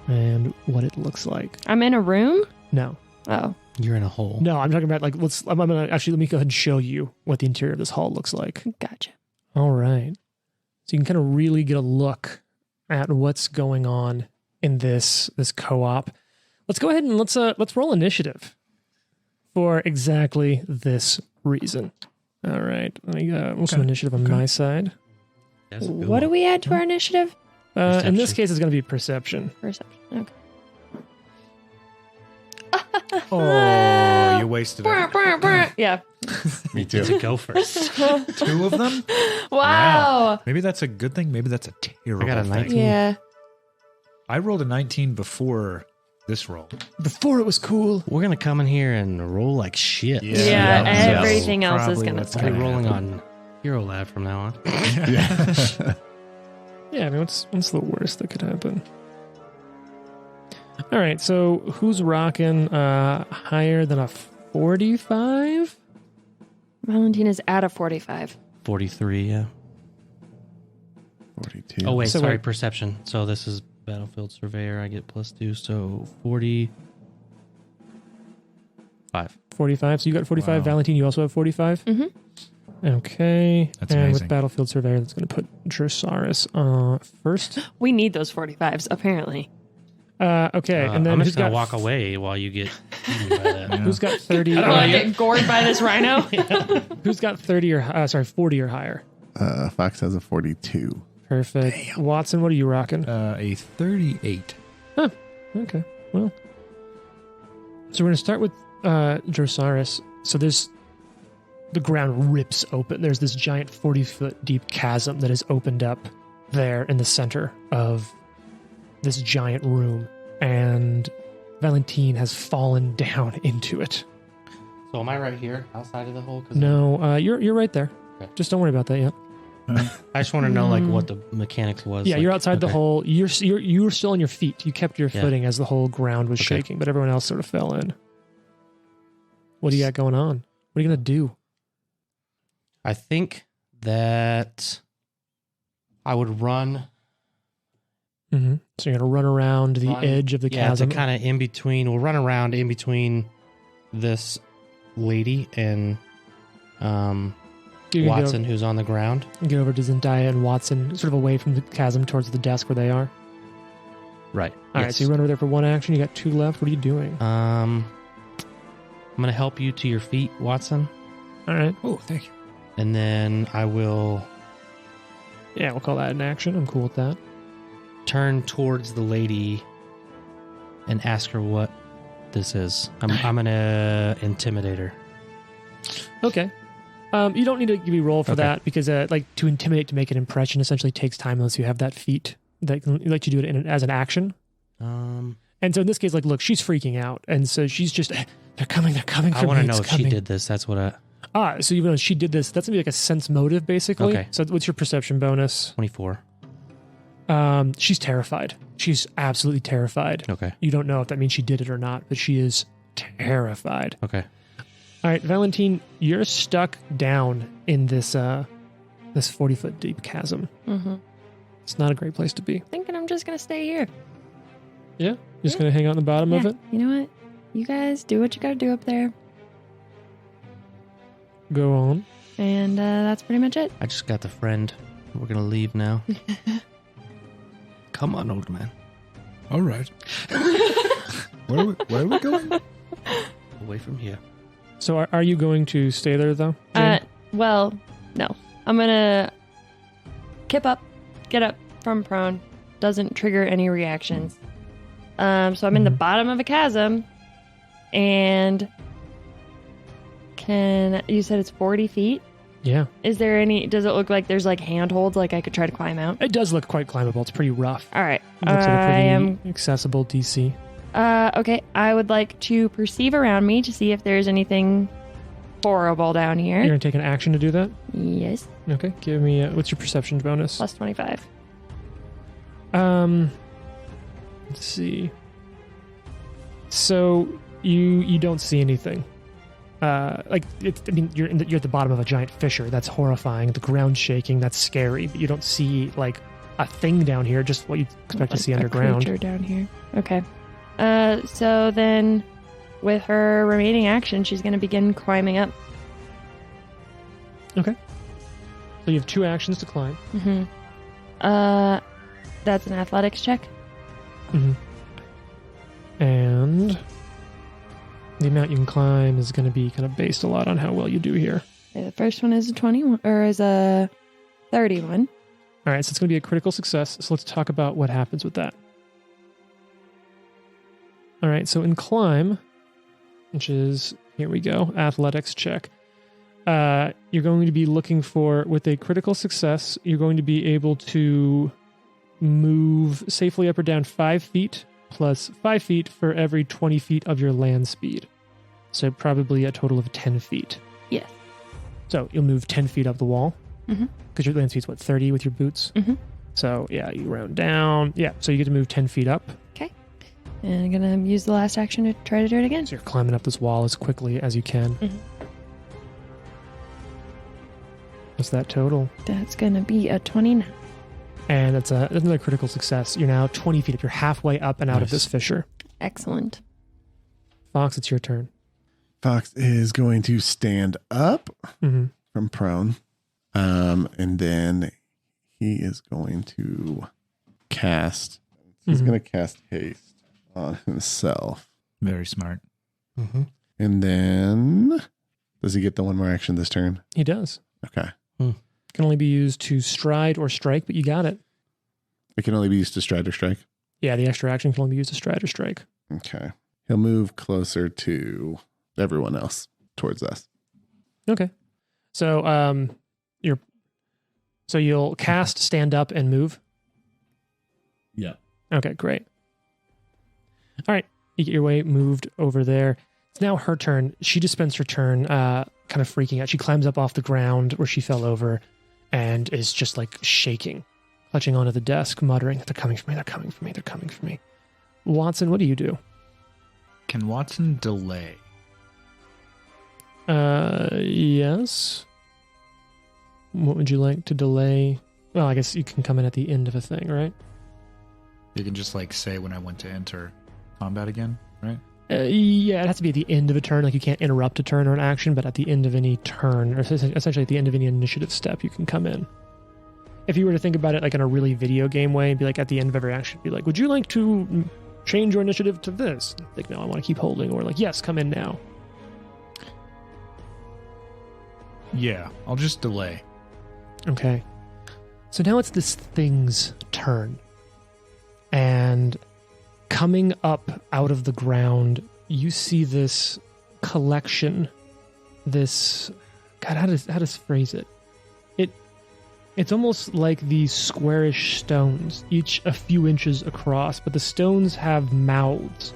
and what it looks like. I'm in a room? No. Oh. You're in a hole. No, I'm talking about like, I'm gonna actually, let me go ahead and show you what the interior of this hall looks like. Gotcha. All right. So you can kind of really get a look at what's going on in this co-op. Let's go ahead and let's roll initiative for exactly this reason. All right. Let me roll some initiative on my side. That's a good What do one. we add to our initiative? In this Perception. case, it's going to be perception. Perception. Okay. Oh, you wasted it. Yeah. Me too. To go first. 2 of them? Wow. Maybe that's a good thing. Maybe that's a terrible I got a thing. 19. Yeah. I rolled a 19 before this roll. Before it was cool. We're going to come in here and roll like shit. Yeah, Yeah. everything else is Probably going to what's I'll start. be gonna rolling on Hero Lab from now on. Yeah. Yeah, I mean, what's the worst that could happen? All right, so who's rocking higher than a 45? Valentina's at a 45. 43, yeah. 42. Oh, wait, So sorry, wait. perception. So this is Battlefield Surveyor. I get +2, so 45. 45. So you got 45. Wow. Valentine, you also have 45? Mm-hmm. Okay. That's and amazing. with Battlefield Surveyor, that's going to put Drossaris first. We need those 45s, apparently. Okay, and then I'm who's just going got to walk away while you get eaten by that. Yeah. Who's got 30? I don't want to get gored by this rhino. Who's got 30 or 40 or higher? Fox has a 42. Perfect. Damn. Watson, what are you rocking? A 38. Okay. Well, so we're going to start with Drossaris. So the ground rips open. There's this giant 40-foot deep chasm that has opened up there in the center of this giant room, and Valentine has fallen down into it. So am I right here outside of the hole? 'Cause No, you're right there. Okay. Just don't worry about that yet. I just want to know like what the mechanics was. Yeah, like, you're outside the okay. hole. You're still on your feet. You kept your Yeah. footing as the whole ground was Okay. shaking, but everyone else sort of fell in. What do you got going on? What are you gonna do? I think that I would run. Mm-hmm. So you're gonna run around the edge of the chasm. to kind of in between. We'll run around in between this lady and You can Watson, who's on the ground. Get over to Zendaya and Watson, sort of away from the chasm towards the desk where they are. Right. All right, so you run over there for one action. You got 2 left. What are you doing? I'm gonna help you to your feet, Watson, All right. Oh, thank you. and then I will Yeah, we'll call that an action. I'm cool with that. turn towards the lady and ask her what this is. I'm gonna intimidate her. Okay. You don't need to give me a roll for Okay. that because, like, to intimidate, to make an impression, essentially takes time unless you have that feat that can let you do it as an action. And so in this case, like, look, she's freaking out, and so she's just, they're coming for me. I want to know it's if coming. she did this. That's what I. So even though she did this, that's gonna be like a sense motive, basically. Okay. So what's your perception bonus? 24. She's terrified. She's absolutely terrified. Okay. You don't know if that means she did it or not, but she is terrified. Okay. All right, Valentine, you're stuck down in this 40-foot deep chasm. Mm-hmm. It's not a great place to be. Thinking I'm just gonna stay here. Yeah? Just going to hang out on the bottom of it? You know what? You guys do what you gotta do up there. Go on. And that's pretty much it. I just got the friend. We're gonna leave now. Come on, old man. All right. Where are we going? Away from here. So are you going to stay there, though? Jane? Well, no. I'm gonna kip up, get up from prone. Doesn't trigger any reactions. So I'm in the bottom of a chasm, and you said it's 40 feet? Yeah. Is there does it look like there's like handholds, like I could try to climb out? It does look quite climbable. It's pretty rough. All right. It looks like a I pretty am accessible DC. Okay, I would like to perceive around me to see if there's anything horrible down here. You're going to take an action to do that? Yes, Okay. Give me, what's your perception bonus? plus 25. Let's see. So you don't see anything. You're at the bottom of a giant fissure. That's horrifying. The ground shaking. That's scary. But you don't see like a thing down here. Just what you expect to see A underground. creature down here. Okay. So then, with her remaining action, she's going to begin climbing up. Okay. So you have 2 actions to climb. Mm-hmm. That's an athletics check. Mm-hmm. And the amount you can climb is going to be kind of based a lot on how well you do here. Okay, the first one is a 21 or is a 31. All right, so it's going to be a critical success. So let's talk about what happens with that. All right, so in climb, which is, here we go, athletics check. You're going to be looking for, with a critical success, you're going to be able to move safely up or down 5 feet, plus 5 feet for every 20 feet of your land speed. So probably a total of 10 feet. Yes. So you'll move 10 feet up the wall. Mm-hmm. Because your land speed's, 30 with your boots? Mm-hmm. So, yeah, you round down. Yeah, so you get to move 10 feet up. Okay. And I'm going to use the last action to try to do it again. So you're climbing up this wall as quickly as you can. Mm-hmm. What's that total? That's going to be a 29. And that's another critical success. You're now 20 feet up. You're halfway up and out of this fissure. Excellent. Fox, it's your turn. Fox is going to stand up from prone. And then he is going to cast. He's going to cast haste on himself. Very smart. Mm-hmm. And then does he get the one more action this turn? He does. Okay. Can only be used to stride or strike, but you got it. It can only be used to stride or strike? Yeah, the extra action can only be used to stride or strike. Okay. He'll move closer to everyone else towards us. Okay. So you'll cast, stand up, and move? Yeah. Okay, great. All right. You get your way moved over there. It's now her turn. She just spends her turn kind of freaking out. She climbs up off the ground where she fell over and is just like shaking, clutching onto the desk, muttering, "They're coming for me, they're coming for me, they're coming for me." Watson, what do you do? Can Watson delay? Yes. What would you like to delay? Well, I guess you can come in at the end of a thing, right? You can just like say when I want to enter combat again, right? Yeah, it has to be at the end of a turn. Like you can't interrupt a turn or an action, but at the end of any turn, or essentially at the end of any initiative step, you can come in. If you were to think about it like in a really video game way, it'd be like at the end of every action, be like, "Would you like to change your initiative to this?" Like, "No, I want to keep holding," or like, "Yes, come in now." Yeah, I'll just delay. Okay. So now it's this thing's turn. And coming up out of the ground, you see this collection, this... God, how does phrase it? It's almost like these squarish stones, each a few inches across, but the stones have mouths,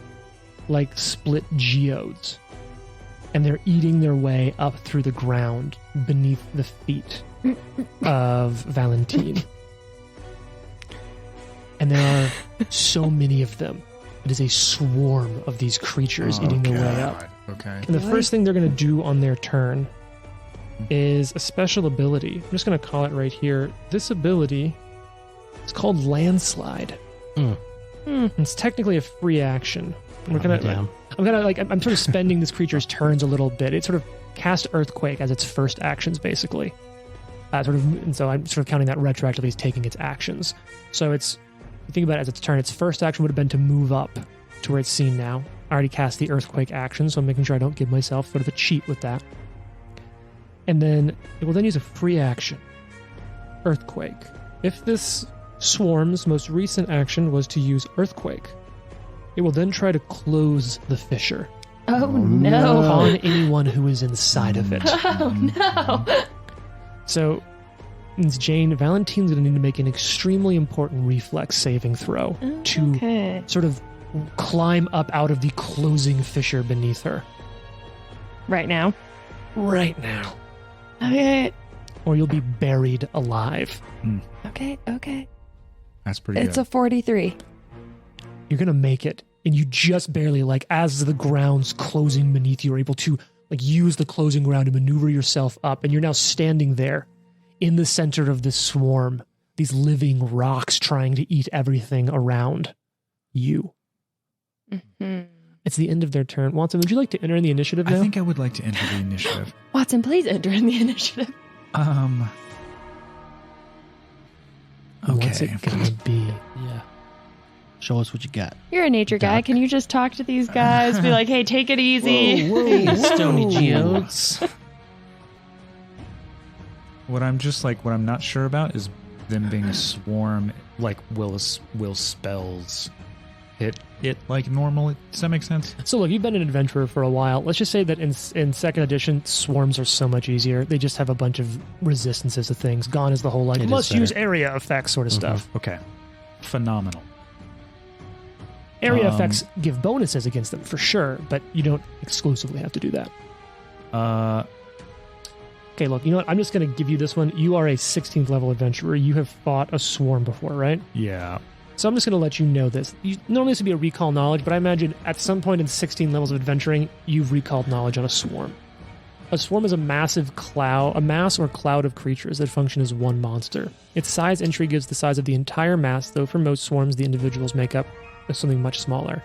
like split geodes. And they're eating their way up through the ground beneath the feet of Valentine. And there are so many of them. It is a swarm of these creatures eating their way up. Okay. And the first thing they're going to do on their turn is a special ability. I'm just going to call it right here. This ability is called Landslide. It's technically a free action. I'm sort of spending this creature's turns a little bit. It sort of cast Earthquake as its first actions, basically. And so I'm sort of counting that retroactively as taking its actions. So it's, you think about it as its turn, its first action would have been to move up to where it's seen now. I already cast the Earthquake action, so I'm making sure I don't give myself sort of a cheat with that. And then it will then use a free action, Earthquake. If this swarm's most recent action was to use Earthquake, it will then try to close the fissure. Oh no. On anyone who is inside of it. Oh no. So, it's Jane, Valentine's going to need to make an extremely important reflex saving throw to sort of climb up out of the closing fissure beneath her. Right now? Right now. Okay. Or you'll be buried alive. Okay. That's pretty It's good. a 43. You're going to make it. And you just barely, like, as the ground's closing beneath you, are able to, like, use the closing ground to maneuver yourself up. And you're now standing there in the center of this swarm, these living rocks trying to eat everything around you. Mm-hmm. It's the end of their turn. Watson, would you like to enter in the initiative now? I think I would like to enter the initiative. Watson, please enter in the initiative. Okay. What's it going to be? Yeah. Show us what you got. You're a nature guy. Duck. Can you just talk to these guys? Be like, hey, take it easy. Hey, Stony Geodes. What I'm not sure about is them being a swarm. Like, will spells hit it like normal? Does that make sense? So look, you've been an adventurer for a while. Let's just say that in second edition, swarms are so much easier. They just have a bunch of resistances to things. Gone is the whole, like, It is must better. use area effects sort of stuff. Okay. Phenomenal. Area effects give bonuses against them, for sure, but you don't exclusively have to do that. Okay, look, you know what? I'm just going to give you this one. You are a 16th level adventurer. You have fought a swarm before, right? Yeah. So I'm just going to let you know this. Normally this would be a recall knowledge, but I imagine at some point in 16 levels of adventuring, you've recalled knowledge on a swarm. A swarm is a mass or cloud of creatures that function as one monster. Its size entry gives the size of the entire mass, though for most swarms the individuals make up something much smaller.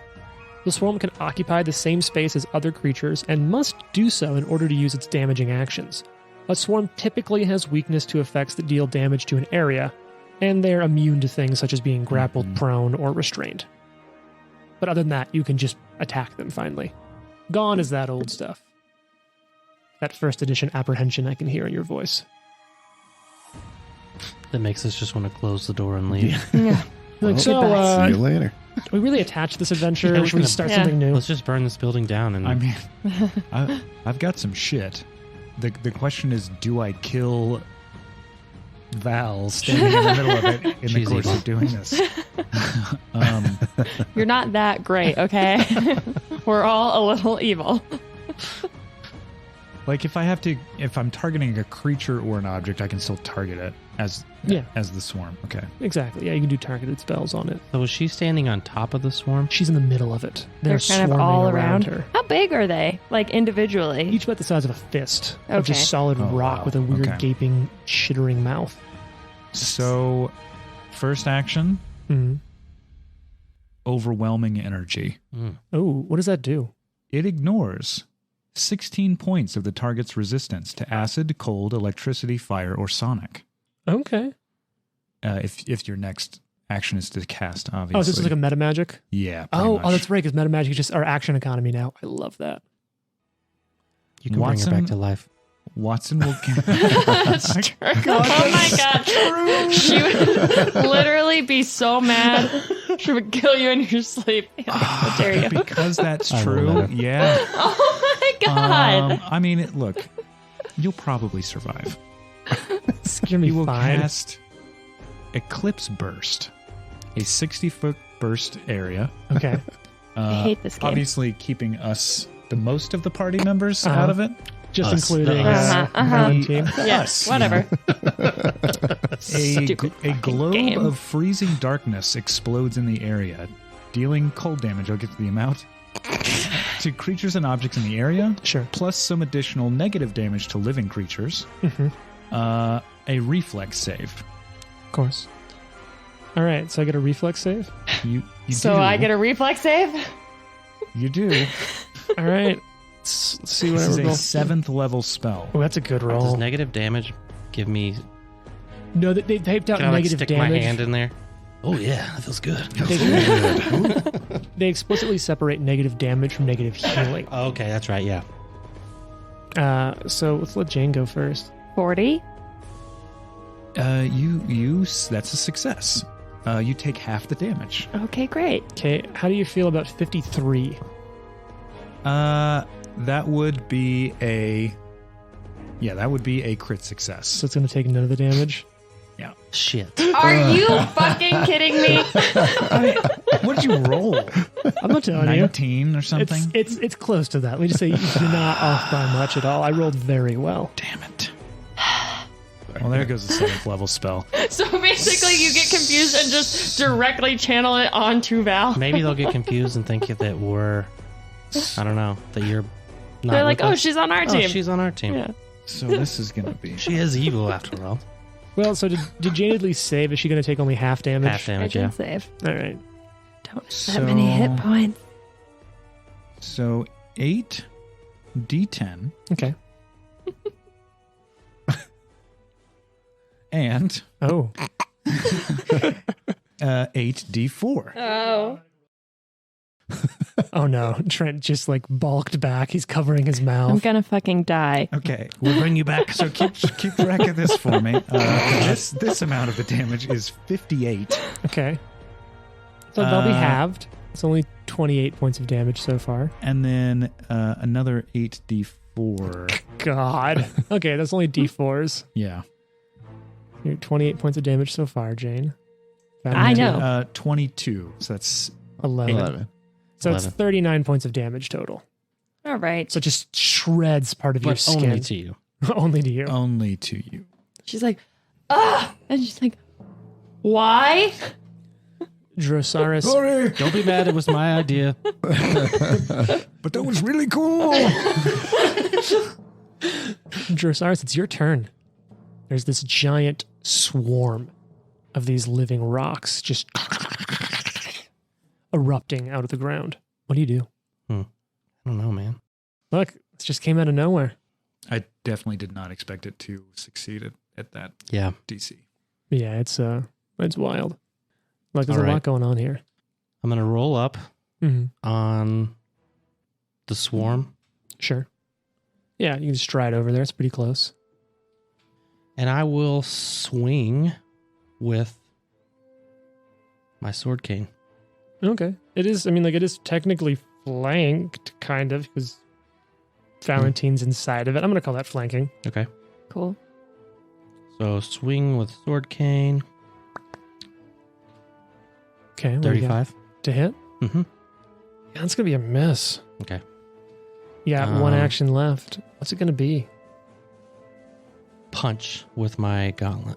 The swarm can occupy the same space as other creatures and must do so in order to use its damaging actions. A swarm typically has weakness to effects that deal damage to an area, and they're immune to things such as being grappled, prone, or restrained. But other than that, you can just attack them finally. Gone is that old stuff. That first edition apprehension I can hear in your voice. That makes us just want to close the door and leave. Yeah. See you later. We really attach this adventure. Yeah, we should start something new. Let's just burn this building down. And I mean, I've got some shit. The question is, do I kill Val standing in the middle of it in the course of doing this? You're not that great, okay? We're all a little evil. Like if I'm targeting a creature or an object, I can still target it as the swarm. Okay. Exactly. Yeah, you can do targeted spells on it. So was she standing on top of the swarm? She's in the middle of it. They're kind of all around her. How big are they? Like individually? Each about the size of a fist of Okay. just solid rock wow. with a weird Okay. gaping, shittering mouth. So, first action, overwhelming energy. Oh, what does that do? It ignores 16 points of the target's resistance to acid, cold, electricity, fire, or sonic. Okay. If your next action is to cast, obviously. Oh, so this is like a meta magic? Yeah. pretty Oh, much. that's right, because meta magic is just our action economy now. I love that. You can bring her back to life. Watson will. That's true. Oh my god. She would literally be so mad. She would kill you in your sleep. How dare you? Because that's I true. love that. Yeah. Oh my god. I mean, look, you'll probably survive. It's going to be You will fine. cast Eclipse Burst, a 60-foot burst area. Okay. I hate this game. Obviously, keeping us, the most of the party members, out of it. Just Us. including Uh-huh. team. Yes, whatever. Stupid A fucking globe game. of freezing darkness explodes in the area, dealing cold damage. I'll get to the amount. To creatures and objects in the area, Sure. plus some additional negative damage to living creatures. A reflex save. Of course. All right, so I get a reflex save. You So do. I get a reflex save? You do. All right. Let's see what This I is a roll. 7th level spell. Oh, that's a good Does roll. negative damage give me... No, they typed out Can I like negative stick damage. my hand in there? Oh yeah, that feels good. They explicitly separate negative damage from negative healing. Oh, okay, that's right, yeah. So let's let Jane go first. 40? That's a success. You take half the damage. Okay, great. Okay, how do you feel about 53? That would be a crit success. So it's going to take none of the damage. Yeah. Shit. Are you fucking kidding me? What did you roll? I'm not telling you. 19 or something? It's close to that. Let me just say you're not off by much at all. I rolled very well. Damn it. Well, there goes the 7th level spell. So basically you get confused and just directly channel it onto Val. Maybe they'll get confused and think that we're... I don't know, that you're not They're like, with oh, us. she's on our team. Oh, she's on our team. Yeah. So this is going to be... She is evil after all. Well, so did Jane at least save? Is she going to take only half damage? Half I damage, can yeah. save. All right. Don't have that many hit points. So 8 D10 Okay. and Oh. 8 D4. Oh. Oh no. Trent just like balked back. He's covering his mouth. I'm gonna fucking die. Okay. We'll bring you back. So keep track of this for me. This amount of the damage is 58. Okay. So they'll be halved. It's only 28 points of damage so far. And then another 8 D4. God. Okay, that's only D4s. Yeah. You're 28 points of damage so far, Jane. I know. 22. So that's 11. 11. So it's 11. 39 points of damage total. All right. So it just shreds part of your But skin. only to you. Only to you. only to you. She's like, ah! And she's like, why? Drosaurus. Sorry, Don't be mad. It was my idea. but that was really cool. Drosaurus, it's your turn. There's this giant swarm of these living rocks just erupting out of the ground. What do you do? I don't know, man. Look, it just came out of nowhere. I definitely did not expect it to succeed at that Yeah. DC. Yeah, it's wild. Like there's All a right. lot going on here. I'm going to roll up Mm-hmm. on the swarm, Sure. Yeah, you can just stride over there. It's pretty close. and I will swing with my sword cane. Okay. It is, it is technically flanked, kind of, because Valentine's inside of it. I'm going to call that flanking. Okay. Cool. So swing with sword cane. Okay. what do you got? 35. To hit? Mm-hmm. Yeah, it's going to be a miss. Okay. Yeah, one action left. What's it going to be? Punch with my gauntlet.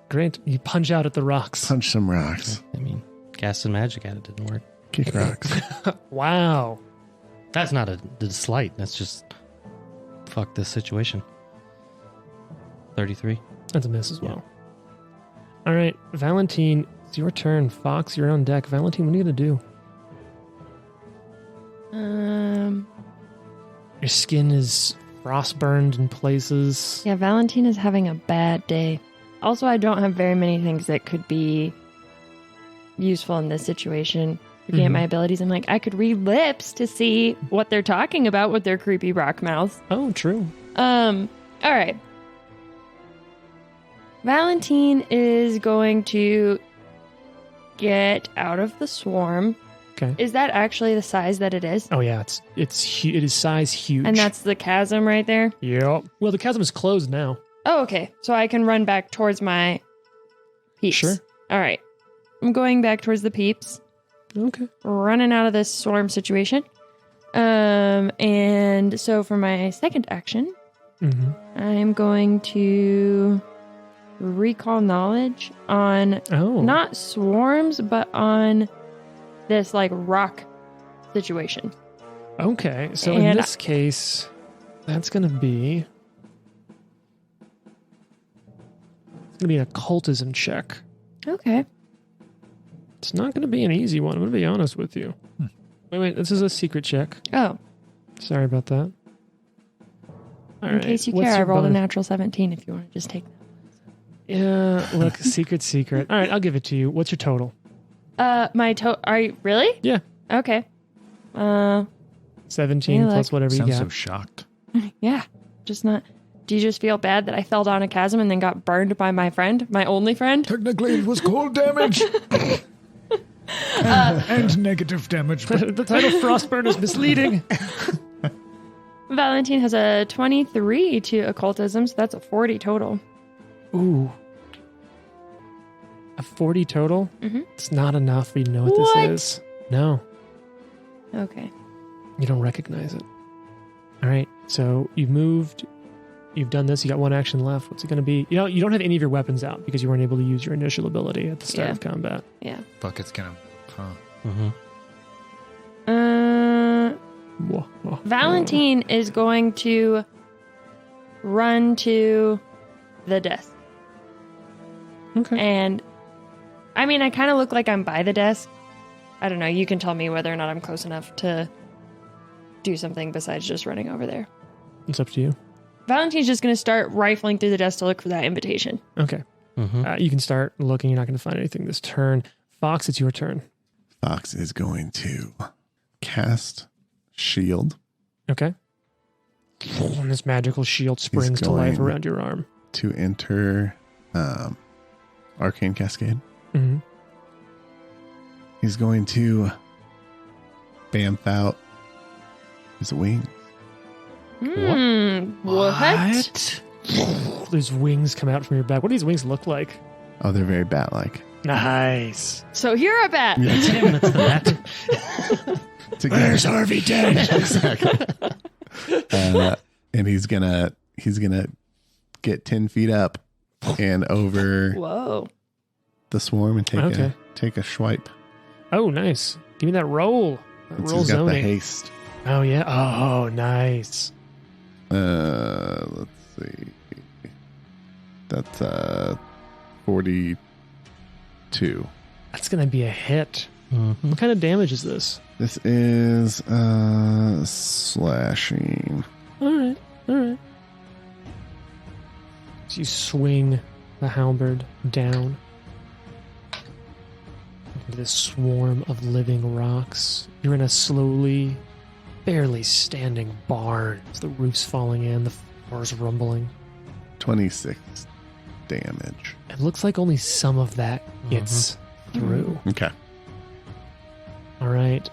Great. You punch out at the rocks. Punch some rocks. I mean, cast some magic at it didn't work. Kick rocks. Wow. That's not a slight. That's just fuck this situation. 33. That's a miss as well. All right, Valentine, it's your turn. Fox, you're on deck. Valentine, what are you going to do? Your skin is frostburned in places. Yeah, Valentine is having a bad day. Also, I don't have very many things that could be useful in this situation. Looking at my abilities, I'm like, I could read lips to see what they're talking about with their creepy rock mouths. Oh, true. All right. Valentine is going to get out of the swarm. Okay. Is that actually the size that it is? Oh yeah, it is size huge. And that's the chasm right there? Yep. Well, the chasm is closed now. Oh, okay. So I can run back towards my peeps. Sure. All right. I'm going back towards the peeps. Okay. Running out of this swarm situation. And so for my second action, I'm going to recall knowledge on not swarms, but on this like rock situation. Okay. So And in this case, that's going to be an occultism check. Okay. It's not going to be an easy one. I'm going to be honest with you. Wait. This is a secret check. Oh, Sorry about that. All in right. case you What's care, I your rolled a bonus? natural 17 if you want to just take that. Yeah, look, secret. All right, I'll give it to you. What's your total? Are you really? Yeah. Okay. 17 Yeah, plus like- whatever you Sounds got. so shocked. Yeah. Just not. Do you just feel bad that I fell down a chasm and then got burned by my friend, my only friend? Technically, it was cold damage. and negative damage. But The title Frostburn is misleading. Valentine has a 23 to occultism, so that's a 40 total. Ooh. A 40 total? Mhm. It's not enough for you to know what What? this is. No, Okay. you don't recognize it. All right, so you've moved. You've done this. You got one action left. What's it going to be? You don't have any of your weapons out because you weren't able to use your initial ability at the start Yeah. of combat. Yeah. Bucket's gonna. Valentine is going to run to the desk. Okay. And I kind of look like I'm by the desk. I don't know. You can tell me whether or not I'm close enough to do something besides just running over there. It's up to you. Valentine's just going to start rifling through the desk to look for that invitation. Okay. You can start looking. You're not going to find anything this turn. Fox, it's your turn. Fox is going to cast shield Okay. And this magical shield springs to life going- around your arm. to enter Arcane Cascade. Mm-hmm. He's going to bamf out his wings. What? These wings come out from your back. What do these wings look like? Oh, they're very bat-like. Nice. So you're a bat. Yeah, Damn, that's the bat. Where's Harvey dead? Exactly. And he's gonna get 10 feet up and over Whoa. the swarm and take Okay. a swipe. Oh, nice. Give me that roll. Roll He's got zoning. the haste. Oh, yeah. Oh, nice. Let's see. That's 42. That's going to be a hit. Mm-hmm. What kind of damage is this? This is slashing. All right. So you swing the halberd down into this swarm of living rocks. You're in a slowly, barely standing barn. The roof's falling in, the floor's rumbling. 26 damage. It looks like only some of that gets through. Okay. All right.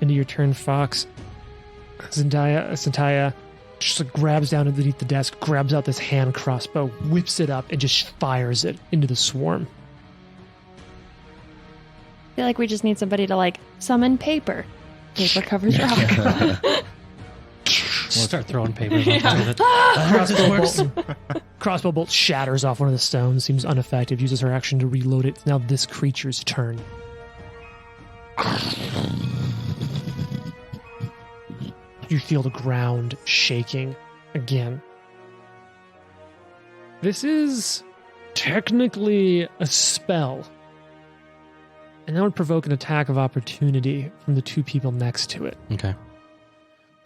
Into your turn, Fox. Zendaya just like grabs down underneath the desk, grabs out this hand crossbow, whips it up, and just fires it into the swarm. I feel like we just need somebody to like summon paper. Paper covers rock. We'll start throwing papers on top of it. Crossbow bolt shatters off one of the stones, seems ineffective, uses her action to reload it. It's now this creature's turn. You feel the ground shaking again. This is technically a spell. And that would provoke an attack of opportunity from the two people next to it. Okay.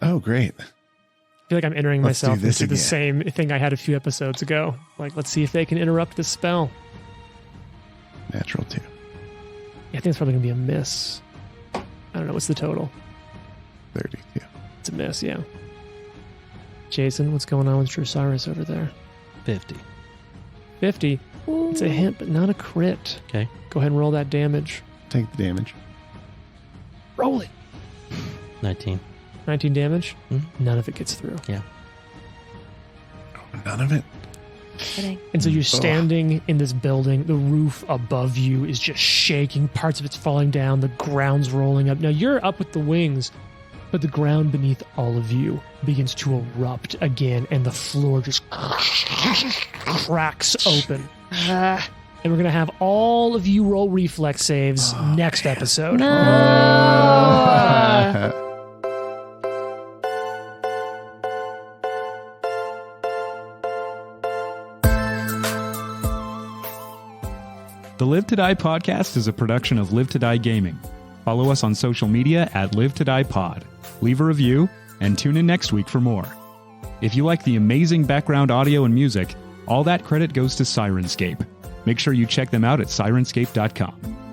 Oh, great. I feel like I'm entering Let's do myself this into the again. same thing I had a few episodes ago. Like, let's see if they can interrupt this spell. Natural 2. Yeah, I think it's probably going to be a miss. I don't know. What's the total? 32. It's a miss, yeah. Jason, what's going on with Drosiris over there? 50. 50. It's a hit, but not a crit. Okay. Go ahead and roll that damage. Take the damage. Roll it. 19. 19 damage. Mm-hmm. None of it gets through. Yeah. None of it. Kidding. And so you're standing in this building. The roof above you is just shaking. Parts of it's falling down. The ground's rolling up. Now you're up with the wings, but the ground beneath all of you begins to erupt again, and the floor just cracks open. And we're going to have all of you roll reflex saves next episode. The Live to Die podcast is a production of Live to Die Gaming. Follow us on social media at Live to Die Pod. Leave a review and tune in next week for more. If you like the amazing background audio and music, all that credit goes to Syrinscape. Make sure you check them out at Syrinscape.com.